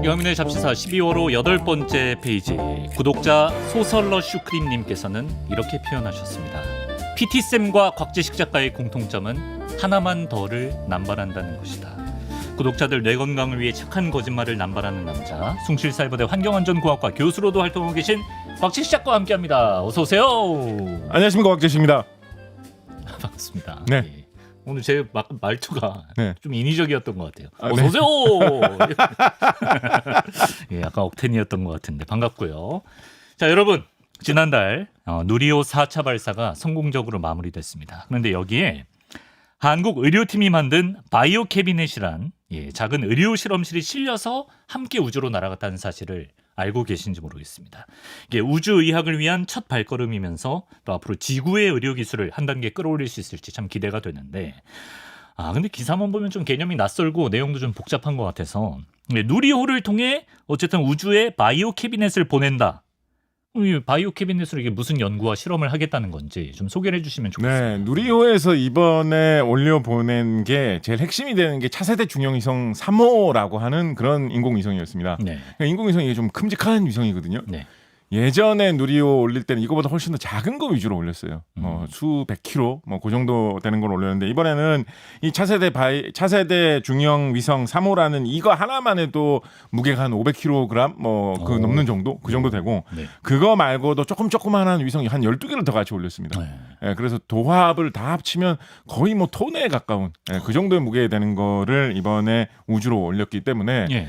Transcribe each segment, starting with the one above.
여민의 잡시사 12월호 8번째 페이지 구독자 소설러 슈크림님께서는 이렇게 표현하셨습니다. PT쌤과 곽재식 작가의 공통점은 하나만 더를 남발한다는 것이다. 구독자들 뇌 건강을 위해 착한 거짓말을 남발하는 남자, 숭실사이버대 환경안전공학과 교수로도 활동하고 계신 곽재식 작가와 함께합니다. 어서 오세요. 안녕하십니까, 곽재식입니다. 반갑습니다. 네. 예. 오늘 제 말투가 네. 좀 인위적이었던 것 같아요. 아, 어서 네. 오세요. 예, 약간 억텐이었던 것 같은데 반갑고요. 자, 여러분 지난달 누리호 4차 발사가 성공적으로 마무리됐습니다. 그런데 여기에 한국 의료팀이 만든 바이오 캐비넷이란 작은 의료 실험실이 실려서 함께 우주로 날아갔다는 사실을 알고 계신지 모르겠습니다. 이게 우주의학을 위한 첫 발걸음이면서 또 앞으로 지구의 의료 기술을 한 단계 끌어올릴 수 있을지 참 기대가 되는데, 근데 기사만 보면 좀 개념이 낯설고 내용도 좀 복잡한 것 같아서 누리호를 통해 어쨌든 우주에 바이오 캐비넷을 보낸다. 이 바이오 캐비넷으로 이게 무슨 연구와 실험을 하겠다는 건지 좀 소개를 해주시면 좋겠습니다. 네, 누리호에서 이번에 올려 보낸 게 제일 핵심이 되는 게 차세대 중형위성 3호라고 하는 그런 인공위성이었습니다. 네. 인공위성이 좀 큼직한 위성이거든요. 네. 예전에 누리호 올릴 때는 이거보다 훨씬 더 작은 거 위주로 올렸어요. 수백 킬로 그 정도 되는 걸 올렸는데, 이번에는 이 차세대 중형 위성 3호라는 이거 하나만 해도 무게가 한 500kg 그 넘는 정도, 그 정도 되고, 네. 그거 말고도 조그만한 위성이 한 12개를 더 같이 올렸습니다. 네. 예, 그래서 도합을 다 합치면 거의 톤에 가까운 그 정도의 무게에 되는 거를 이번에 우주로 올렸기 때문에 예.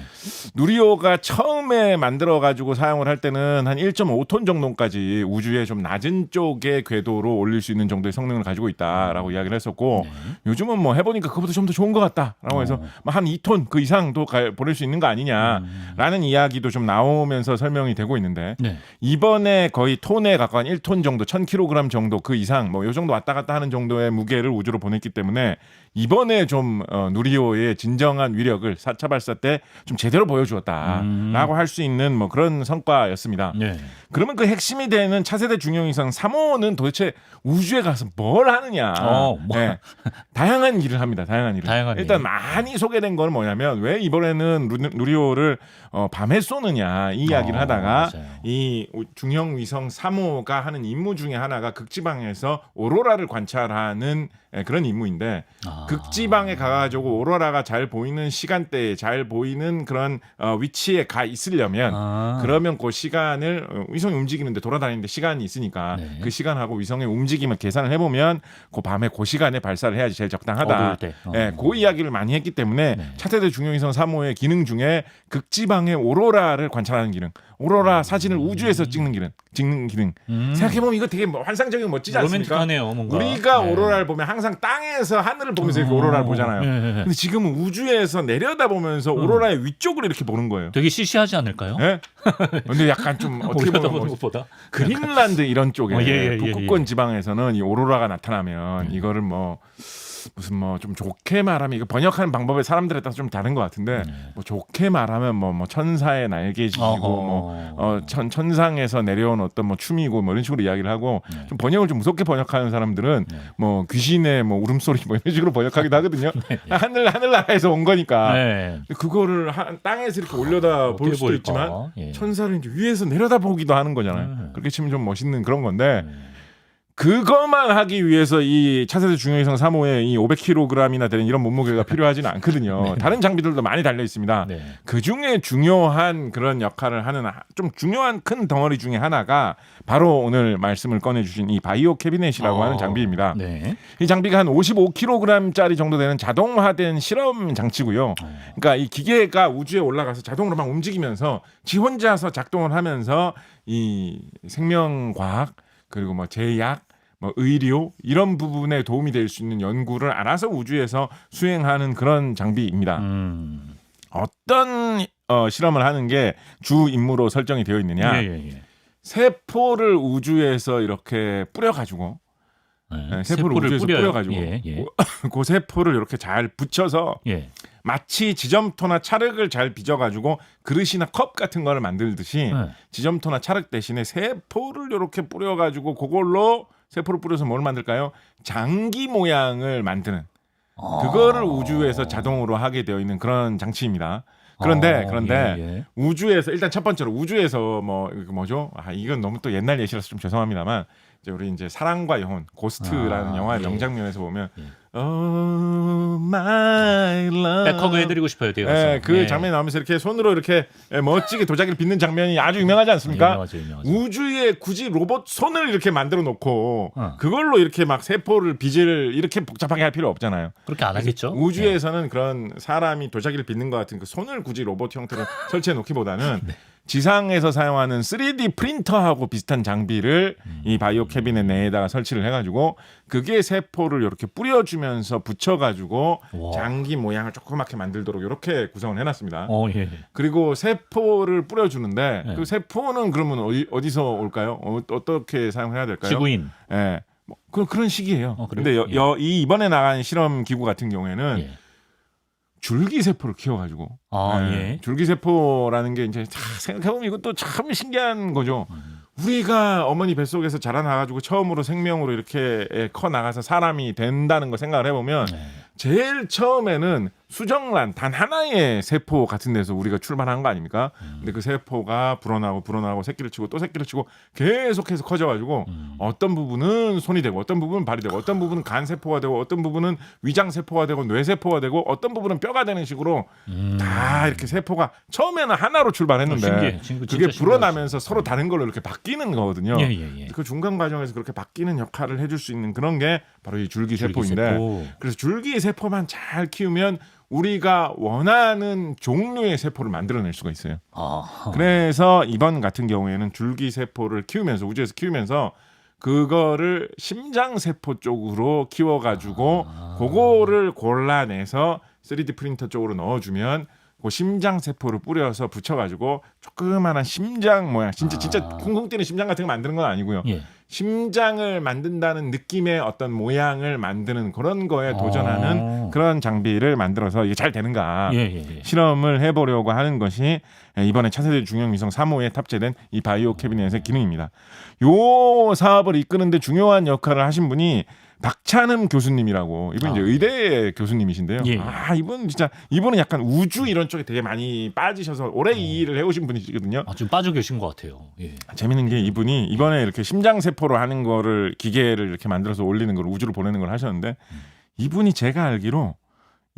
누리호가 처음에 만들어 가지고 사용을 할 때는 한 1.5톤 정도까지 우주의 좀 낮은 쪽의 궤도로 올릴 수 있는 정도의 성능을 가지고 있다라고 이야기를 했었고, 네. 요즘은 해보니까 그것보다 좀 더 좋은 것 같다라고 해서 한 2톤 그 이상도 보낼 수 있는 거 아니냐라는 이야기도 좀 나오면서 설명이 되고 있는데, 네. 이번에 거의 톤에 가까운 1톤 정도, 1000kg 정도 그 이상 요 정도 왔다 갔다 하는 정도의 무게를 우주로 보냈기 때문에 이번에 좀 누리호의 진정한 위력을 4차 발사 때 좀 제대로 보여주었다라고 할 수 있는 그런 성과였습니다. 네. 그러면 그 핵심이 되는 차세대 중형위성 3호는 도대체 우주에 가서 뭘 하느냐? 네. 다양한 일을 합니다. 다양한 일을. 일단 많이 소개된 건 뭐냐면, 왜 이번에는 누리호를 밤에 쏘느냐 이 이야기를 하다가, 맞아요. 이 중형위성 3호가 하는 임무 중에 하나가 극지방에서 오로라를 관찰하는 그런 임무인데, 극지방에 가가지고 오로라가 잘 보이는 시간대에 잘 보이는 그런 위치에 가 있으려면 그러면 그 시간을 위성이 움직이는데, 돌아다니는데 시간이 있으니까 네. 그 시간하고 위성의 움직임을 계산을 해보면 그 밤에 그 시간에 발사를 해야지 제일 적당하다. 어두울 때. 그 이야기를 많이 했기 때문에 네. 차세대 중형위성 3호의 기능 중에 극지방의 오로라를 관찰하는 기능, 오로라 사진을 우주에서 찍는 기능. 생각해보면 이거 되게 환상적이고 멋지지 않습니까? 로맨틱하네요, 뭔가. 우리가 네. 오로라를 보면 항상 땅에서 하늘을 보면서 이렇게 오로라를 보잖아요. 네. 근데 지금은 우주에서 내려다보면서 오로라의 위쪽으로 이렇게 보는 거예요. 되게 시시하지 않을까요? 네? 근데 약간 좀 어떻게 올려다보는 보면 것보다. 그린란드 이런 쪽에 예. 북극권 지방에서는 이 오로라가 나타나면 이거를 무슨 좀 좋게 말하면, 이거 번역하는 방법에 사람들에 따라서 좀 다른 것 같은데, 좋게 말하면 천사의 날개지고 천상에서 내려온 어떤 춤이고 이런 식으로 이야기를 하고, 좀 번역을 좀 무섭게 번역하는 사람들은 귀신의 울음소리 이런 식으로 번역하기도 하거든요. 하늘나라에서 온 거니까. 네. 그거를 땅에서 이렇게 올려다 볼 수도 보일까? 있지만, 예. 천사를 이제 위에서 내려다 보기도 하는 거잖아요. 그렇게 치면 좀 멋있는 그런 건데, 그것만 하기 위해서 이 차세대 중형위성 3호에 이 500kg이나 되는 이런 몸무게가 필요하지는 않거든요. 다른 장비들도 많이 달려 있습니다. 네. 그 중에 중요한 그런 역할을 하는 좀 중요한 큰 덩어리 중에 하나가 바로 오늘 말씀을 꺼내주신 이 바이오 캐비넷이라고 하는 장비입니다. 네. 이 장비가 한 55kg짜리 정도 되는 자동화된 실험 장치고요. 그러니까 이 기계가 우주에 올라가서 자동으로 막 움직이면서 지 혼자서 작동을 하면서 이 생명과학, 그리고 제약, 의료 이런 부분에 도움이 될 수 있는 연구를 알아서 우주에서 수행하는 그런 장비입니다. 어떤 실험을 하는 게 주 임무로 설정이 되어 있느냐? 예. 세포를 우주에서 이렇게 뿌려가지고, 세포를 우주에서 뿌려가지고 그 세포를 이렇게 잘 붙여서 마치 지점토나 찰흙을 잘 빚어가지고 그릇이나 컵 같은 거를 만들듯이 지점토나 찰흙 대신에 세포를 이렇게 뿌려가지고 그걸로 세포를 뿌려서 뭘 만들까요? 장기 모양을 만드는, 그거를 우주에서 자동으로 하게 되어 있는 그런 장치입니다. 그런데 예. 우주에서 일단 첫 번째로 우주에서 뭐 이거 뭐죠? 이건 너무 또 옛날 예시라서 좀 죄송합니다만 이제 우리 이제 사랑과 영혼 고스트라는 영화의 예. 명장면에서 보면 예. Oh my love 백허그 해드리고 싶어요, 뒤에 가서. 예, 그 장면이 나오면서 이렇게 손으로 이렇게 멋지게 도자기를 빚는 장면이 아주 유명하지 않습니까? 유명하죠. 우주에 굳이 로봇 손을 이렇게 만들어 놓고 어. 그걸로 이렇게 막 세포를 빚을 이렇게 복잡하게 할 필요 없잖아요. 그렇게 안 하겠죠. 우주에서는 그런 사람이 도자기를 빚는 것 같은 그 손을 굳이 로봇 형태로 설치해 놓기보다는 지상에서 사용하는 3D 프린터하고 비슷한 장비를 이 바이오 캐비넷 내에다가 설치를 해가지고 그게 세포를 이렇게 뿌려주면서 붙여가지고 와. 장기 모양을 조그맣게 만들도록 이렇게 구성을 해놨습니다. 예. 그리고 세포를 뿌려주는데 네. 그 세포는 그러면 어디서 올까요? 어떻게 사용해야 될까요? 지구인. 예, 뭐 그런 식이에요. 그래요? 근데 이 이번에 나간 실험 기구 같은 경우에는 예. 줄기세포를 키워가지고 예. 줄기세포라는 게 이제 생각해보면 이것도 참 신기한 거죠. 우리가 어머니 뱃속에서 자라나가지고 처음으로 생명으로 이렇게 커 나가서 사람이 된다는 거 생각을 해보면 제일 처음에는 수정란 단 하나의 세포 같은 데서 우리가 출발한 거 아닙니까? 근데 그 세포가 불어나고 새끼를 치고 또 새끼를 치고 계속해서 커져가지고 어떤 부분은 손이 되고 어떤 부분은 발이 되고 어떤 부분은 간 세포가 되고 어떤 부분은 위장 세포가 되고 뇌 세포가 되고 어떤 부분은 뼈가 되는 식으로 다 이렇게 세포가 처음에는 하나로 출발했는데 그게 불어나면서 서로 다른 걸로 이렇게 바뀌는 거거든요. 예. 그 중간 과정에서 그렇게 바뀌는 역할을 해줄 수 있는 그런 게 바로 이 줄기세포인데 그래서 줄기세포만 잘 키우면 우리가 원하는 종류의 세포를 만들어낼 수가 있어요. 그래서 이번 같은 경우에는 줄기세포를 키우면서 우주에서 키우면서 그거를 심장세포 쪽으로 키워가지고 그거를 골라내서 3D 프린터 쪽으로 넣어주면 그 심장 세포를 뿌려서 붙여가지고 조그마한 심장 모양 진짜 쿵쿵 뛰는 심장 같은 거 만드는 건 아니고요. 예. 심장을 만든다는 느낌의 어떤 모양을 만드는 그런 거에 도전하는 그런 장비를 만들어서 이게 잘 되는가 실험을 해보려고 하는 것이 이번에 차세대 중형위성 3호에 탑재된 이 바이오 캐비넷의 기능입니다. 요 사업을 이끄는데 중요한 역할을 하신 분이 박찬흠 교수님이라고 이분 이제 의대 교수님이신데요. 이분은 약간 우주 이런 쪽에 되게 많이 빠지셔서 오래 이 일을 해오신 분이시거든요. 좀 빠져 계신 것 같아요. 예. 재밌는 게 이분이 이번에 이렇게 심장 세포로 하는 거를 기계를 이렇게 만들어서 올리는 걸 우주로 보내는 걸 하셨는데 이분이 제가 알기로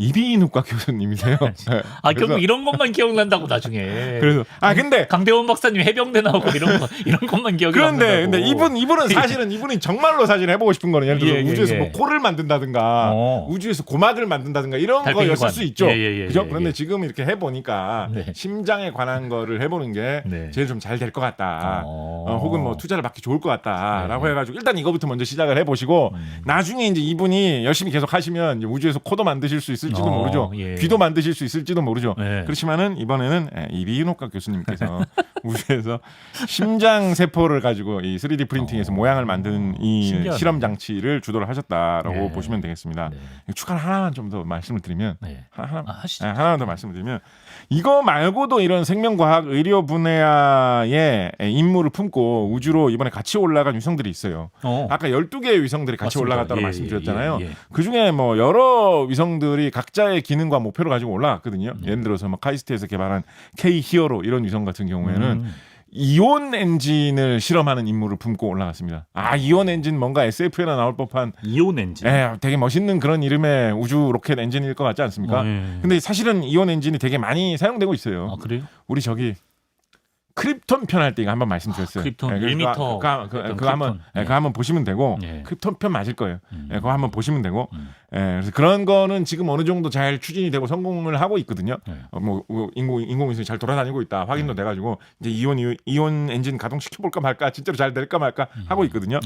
이비인후과 교수님이세요. 결국 이런 것만 기억난다고 나중에. 그래서 근데 강대원 박사님 해병대 나오고 이런 것만 기억이 난다고. 근데 이분은 사실은 이분이 정말로 사실 해보고 싶은 거는 예를 들어서 우주에서 뭐 코를 만든다든가 우주에서 고막을 만든다든가 이런 거였을 수 있죠. 그죠? 그런데 지금 이렇게 해보니까 심장에 관한 거를 해보는 게 제일 좀 잘 될 것 같다. 혹은 뭐 투자를 받기 좋을 것 같다라고 해가지고 일단 이거부터 먼저 시작을 해보시고 나중에 이제 이분이 열심히 계속 하시면 이제 우주에서 코도 만드실 수 있을지도 모르죠. 귀도 만드실 수 있을지도 모르죠. 그렇지만은 이번에는 이비인후과 교수님께서 우주에서 심장 세포를 가지고 이 3D 프린팅에서 모양을 만드는 이 신기하네. 실험 장치를 주도를 하셨다라고 보시면 되겠습니다. 추가 하나만 좀 더 말씀을 드리면 하나만 더 말씀을 드리면 이거 말고도 이런 생명과학 의료 분야에 임무를 품고 우주로 이번에 같이 올라간 위성들이 있어요. 아까 12개의 위성들이 같이 맞습니다. 올라갔다고 말씀드렸잖아요. 그중에 뭐 여러 위성들이 각자의 기능과 목표를 가지고 올라갔거든요. 예를 들어서 뭐 카이스트에서 개발한 K 히어로 이런 위성 같은 경우에는 이온 엔진을 실험하는 임무를 품고 올라갔습니다. 이온 엔진 뭔가 SF에나 나올 법한 이온 엔진. 되게 멋있는 그런 이름의 우주 로켓 엔진일 것 같지 않습니까? 근데 사실은 이온 엔진이 되게 많이 사용되고 있어요. 그래요? 우리 저기 크립톤 편 할 때 이거 한번 말씀드렸어요. 크립톤 1m. 그거 한번 보시면 되고 크립톤 편 맞을 거예요. 그거 한번 보시면 되고 그래서 그런 거는 지금 어느 정도 잘 추진이 되고 성공을 하고 있거든요. 뭐 인공위성이 잘 돌아다니고 있다 확인도 돼가지고 이제 이온 엔진 가동시켜 볼까 말까 진짜로 잘 될까 말까 하고 있거든요.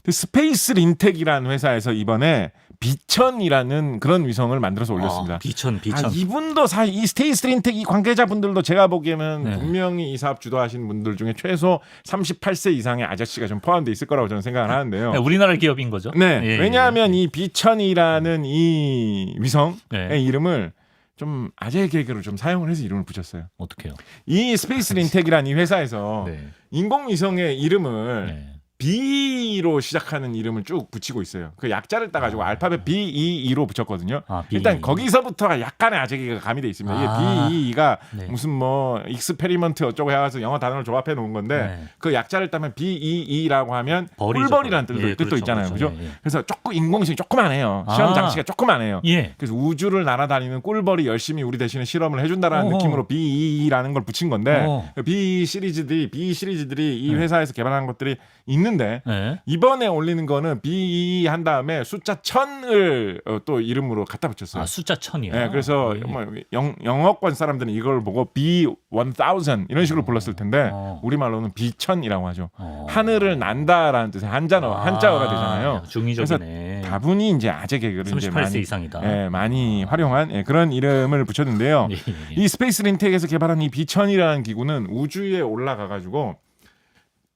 스페이스 린텍이라는 회사에서 이번에 비천이라는 그런 위성을 만들어서 올렸습니다. 비천. 이분도 사실 이 스페이스 린텍 이 관계자분들도 제가 보기에는 분명히 이 사업 주도하신 분들 중에 최소 38세 이상의 아저씨가 좀 포함되어 있을 거라고 저는 생각을 하는데요. 우리나라 기업인 거죠? 왜냐하면 이 비천이라는 이 위성의 이름을 좀 아재 개그로 좀 사용을 해서 이름을 붙였어요. 어떻게요? 이 스페이스 린텍이라는 이 회사에서 인공위성의 이름을 B로 시작하는 이름을 쭉 붙이고 있어요. 그 약자를 따가지고 알파벳 BEE로 붙였거든요. 일단 거기서부터가 약간의 아재기가 가미돼 있습니다. 이게 BEE가 네. 무슨 뭐 익스페리먼트 어쩌고 해서 영어 단어를 조합해 놓은 건데 네. 그 약자를 따면 BEE라고 하면 벌이죠, 꿀벌이라는 벌. 뜻도 그렇죠, 있잖아요. 그죠? 그렇죠. 예, 예. 그래서 조금 인공지능이 조그만해요. 시험 장치가 조그만해요. 예. 그래서 우주를 날아다니는 꿀벌이 열심히 우리 대신에 실험을 해준다라는 어허. 느낌으로 BEE라는 걸 붙인 건데 B 시리즈들이 이 네. 회사에서 개발한 것들이 있는데 네. 이번에 올리는 거는 BE 한 다음에 숫자 1000을 또 이름으로 갖다 붙였어요. 아, 숫자 1000이요. 네, 그래서 뭐 영어권 사람들은 이걸 보고 B1000 이런 식으로 불렀을 텐데 우리말로는 B1000이라고 하죠. 하늘을 난다라는 뜻의 한자어가 되잖아요. 중의적이네. 그래서 다분히 이제 아재 개그를 38세 이제 많이, 이상이다. 많이 활용한 그런 이름을 붙였는데요. 예. 이 스페이스 린텍에서 개발한 이 B1000이라는 기구는 우주에 올라가 가지고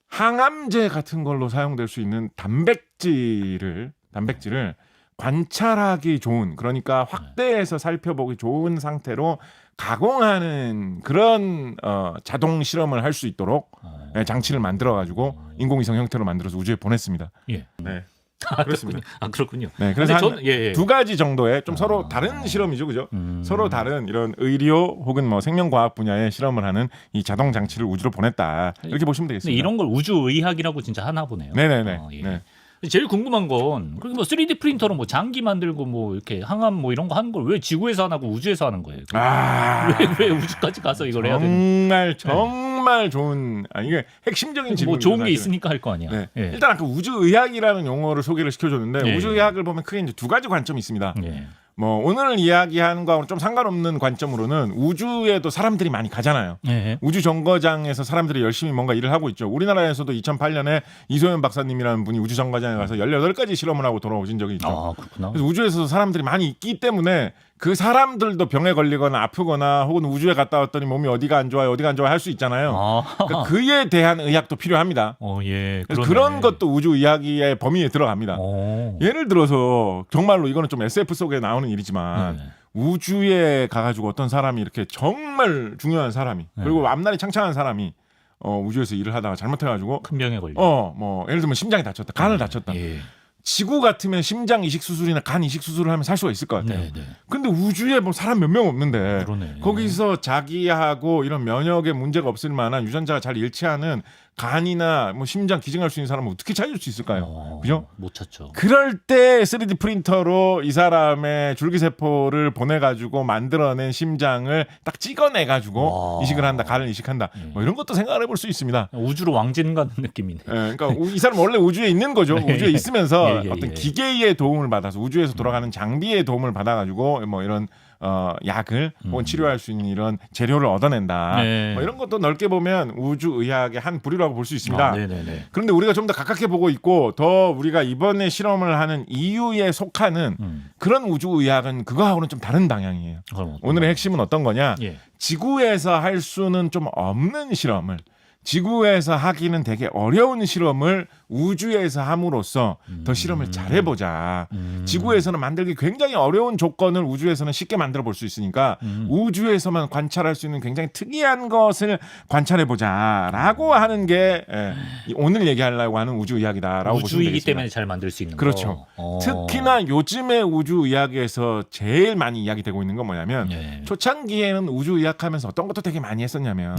항암제 같은 걸로 사용될 수 있는 단백질을 관찰하기 좋은, 그러니까 확대해서 살펴보기 좋은 상태로 가공하는 그런 자동 실험을 할 수 있도록 장치를 만들어 가지고 인공위성 형태로 만들어서 우주에 보냈습니다. 예. 네. 아, 그렇습니다. 그렇군요. 네, 그래서 저는, 두 가지 정도의 좀 서로 다른 실험이죠, 그죠? 서로 다른 이런 의료 혹은 뭐 생명과학 분야의 실험을 하는 이 자동 장치를 우주로 보냈다, 이렇게 보시면 되겠습니다. 이런 걸 우주의학이라고 진짜 하나 보네요. 네네네. 예. 네. 제일 궁금한 건 그렇게 뭐 3D 프린터로 뭐 장기 만들고 뭐 이렇게 항암 뭐 이런 거 하는 걸 왜 지구에서 안 하고 우주에서 하는 거예요? 왜 우주까지 가서 이걸 해야 되는? 정말 좋은, 이게 핵심적인 질문. 뭐 좋은 게 있으니까 할 거 아니야. 네. 예. 일단 아까 우주의학이라는 용어를 소개를 시켜줬는데 예. 우주의학을 보면 크게 이제 두 가지 관점이 있습니다. 예. 뭐 오늘 이야기하는 거하고는 좀 상관없는 관점으로는 우주에도 사람들이 많이 가잖아요. 예. 우주 정거장에서 사람들이 열심히 뭔가 일을 하고 있죠. 우리나라에서도 2008년에 이소연 박사님이라는 분이 우주 정거장에 가서 18가지 실험을 하고 돌아오신 적이 있죠. 아, 그렇구나. 그래서 우주에서 사람들이 많이 있기 때문에 그 사람들도 병에 걸리거나 아프거나 혹은 우주에 갔다 왔더니 몸이 어디가 안 좋아요, 할 수 있잖아요. 그러니까 그에 대한 의학도 필요합니다. 예. 그래서 그런 것도 우주의학의 범위에 들어갑니다. 예를 들어서 정말로 이거는 좀 SF 속에 나오는 일이지만 우주에 가가지고 어떤 사람이 이렇게 정말 중요한 사람이 그리고 앞날이 창창한 사람이 우주에서 일을 하다가 잘못해가지고 큰 병에 걸려. 뭐 예를 들면 심장이 다쳤다, 간을 다쳤다. 지구 같으면 심장 이식 수술이나 간 이식 수술을 하면 살 수가 있을 것 같아요. 근데 우주에 뭐 사람 몇 명 없는데 거기서 자기하고 이런 면역에 문제가 없을 만한 유전자가 잘 일치하는 간이나 뭐 심장 기증할 수 있는 사람은 어떻게 찾을 수 있을까요? 그죠? 못 찾죠. 그럴 때 3D 프린터로 이 사람의 줄기세포를 보내가지고 만들어낸 심장을 딱 찍어내가지고 이식을 한다, 간을 이식한다. 뭐 이런 것도 생각을 해볼 수 있습니다. 우주로 왕진 가는 느낌이네. 그러니까 이 사람 원래 우주에 있는 거죠. 우주에 있으면서 예. 어떤 기계의 도움을 받아서 우주에서 돌아가는 장비의 도움을 받아가지고 뭐 이런 약을 혹은 치료할 수 있는 이런 재료를 얻어낸다. 뭐 이런 것도 넓게 보면 우주의학의 한 부류라고 볼 수 있습니다. 그런데 우리가 좀 더 가깝게 보고 있고 더 우리가 이번에 실험을 하는 이유에 속하는 그런 우주의학은 그거하고는 좀 다른 방향이에요. 오늘의 핵심은 어떤 거냐? 지구에서 할 수는 좀 없는 실험을, 지구에서 하기는 되게 어려운 실험을 우주에서 함으로써 더 실험을 잘해보자. 지구에서는 만들기 굉장히 어려운 조건을 우주에서는 쉽게 만들어 볼 수 있으니까 우주에서만 관찰할 수 있는 굉장히 특이한 것을 관찰해보자라고 하는 게 오늘 얘기하려고 하는 우주의학이다라고 보시면 되겠습니다. 우주이기 때문에 잘 만들 수 있는 그렇죠. 특히나 요즘의 우주의학에서 제일 많이 이야기되고 있는 건 뭐냐면 초창기에는 우주의학하면서 어떤 것도 되게 많이 했었냐면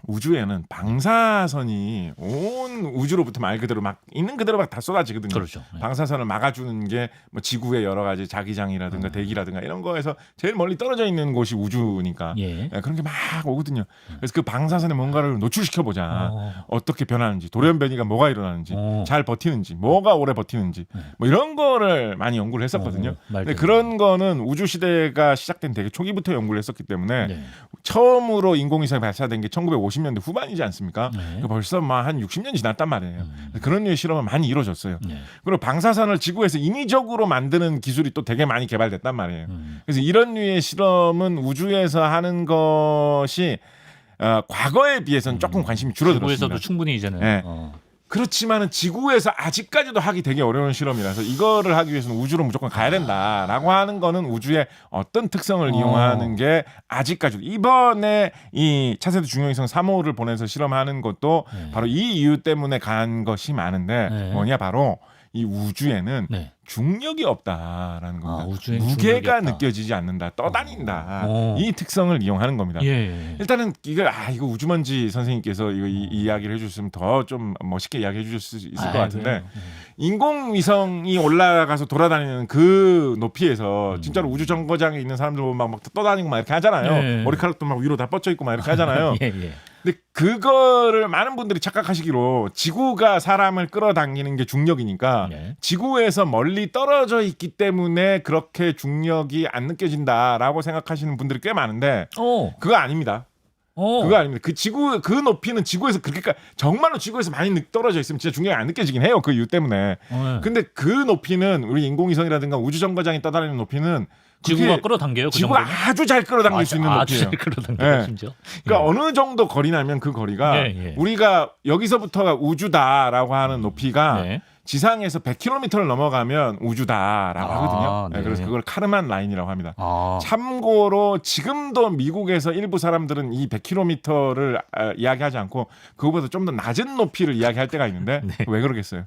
우주에는 방사선이 온 우주로부터 말 그대로 막 있는 그대로 막 다 쏟아지거든요. 그렇죠. 방사선을 막아주는 게 뭐 지구의 여러 가지 자기장이라든가 대기라든가 이런 거에서 제일 멀리 떨어져 있는 곳이 우주니까 그런 게 막 오거든요. 그래서 그 방사선에 뭔가를 노출시켜 보자. 어떻게 변하는지, 돌연변이가 뭐가 일어나는지, 잘 버티는지, 뭐가 오래 버티는지, 뭐 이런 거를 많이 연구를 했었거든요. 근데 그런 거는 우주 시대가 시작된 되게 초기부터 연구를 했었기 때문에 처음으로 인공위성이 발사된 게 1950년대 후반이지 않습니까? 벌써 막 한 60년 지났단 말이에요. 그런 류의 실험은 많이 이루어졌어요. 그리고 방사선을 지구에서 인위적으로 만드는 기술이 또 되게 많이 개발됐단 말이에요. 그래서 이런 류의 실험은 우주에서 하는 것이 과거에 비해서는 조금 관심이 줄어들었습니다. 지구에서도 충분히 이제는 그렇지만은 지구에서 아직까지도 하기 되게 어려운 실험이라서 이거를 하기 위해서는 우주로 무조건 가야 된다라고 하는 거는 우주의 어떤 특성을 이용하는 게 아직까지 이번에 이 차세대 중형위성 3호를 보내서 실험하는 것도 바로 이 이유 때문에 간 것이 많은데 뭐냐 바로 이 우주에는 중력이 없다라는 겁니다. 무게가 느껴지지 않는다. 떠다닌다. 이 특성을 이용하는 겁니다. 일단은 이거 우주먼지 선생님께서 이 이야기를 해주셨으면 더 좀 멋있게 이야기해 주실 수 있을 것 같은데 인공위성이 올라가서 돌아다니는 그 높이에서 진짜로 우주 정거장에 있는 사람들 보면 막 떠다니고 막 이렇게 하잖아요. 머리카락도 막 위로 다 뻗쳐 있고 막 이렇게 하잖아요. 근데 그거를 많은 분들이 착각하시기로 지구가 사람을 끌어당기는 게 중력이니까 지구에서 멀리 떨어져 있기 때문에 그렇게 중력이 안 느껴진다라고 생각하시는 분들이 꽤 많은데 그거 아닙니다. 그거 아닙니다. 그 높이는 지구에서 그렇게 정말로 지구에서 많이 떨어져 있으면 진짜 중력이 안 느껴지긴 해요. 그 이유 때문에. 근데 그 높이는 우리 인공위성이라든가 우주정거장이 떠다니는 높이는 지구가 끌어당겨요. 그 지구가 아주 잘 끌어당길 수 있는 높이에요. 아주 잘 끌어당겨요. 심지어. 그러니까 어느 정도 거리나면 그 거리가 우리가 여기서부터가 우주다라고 하는 높이가 지상에서 100km를 넘어가면 우주다라고 하거든요. 그래서 그걸 카르만 라인이라고 합니다. 참고로 지금도 미국에서 일부 사람들은 이 100km를 이야기하지 않고 그거보다 좀 더 낮은 높이를 이야기할 때가 있는데 왜 그러겠어요?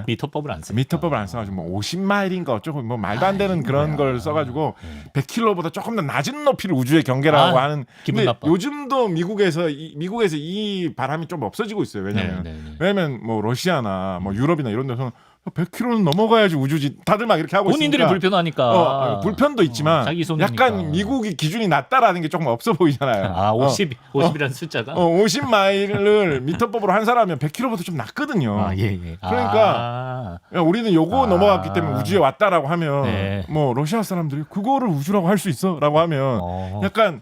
미터법을 안 써. 미터법을 안 써가지고 뭐 50마일인가 어쩌고 뭐 말도 안 되는 그런 걸 써가지고 100km보다 조금 더 낮은 높이를 우주에 경계라고 하는. 기분 나빠. 요즘도 미국에서 이 바람이 좀 없어지고 있어요. 왜냐면 뭐 러시아나 뭐 유럽이나 이런 데서는 100km는 넘어가야지 우주지. 다들 막 이렇게 하고 본인들이 있으니까 불편하니까. 불편도 있지만 자기 손이니까. 약간 미국이 기준이 낮다라는 게 조금 없어 보이잖아요. 50이라는 숫자가. 50마일을 미터법으로 한 사람이면 100km보다 좀 낮거든요. 그러니까 우리는 요거 넘어갔기 때문에 우주에 왔다라고 하면 뭐 러시아 사람들이 그거를 우주라고 할 수 있어라고 하면 약간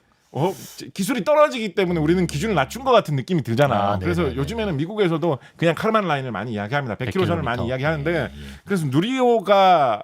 기술이 떨어지기 때문에 우리는 기준을 낮춘 것 같은 느낌이 들잖아. 그래서 요즘에는 미국에서도 그냥 카르만 라인을 많이 이야기합니다. 100km 선을 많이 이야기하는데 그래서 누리호가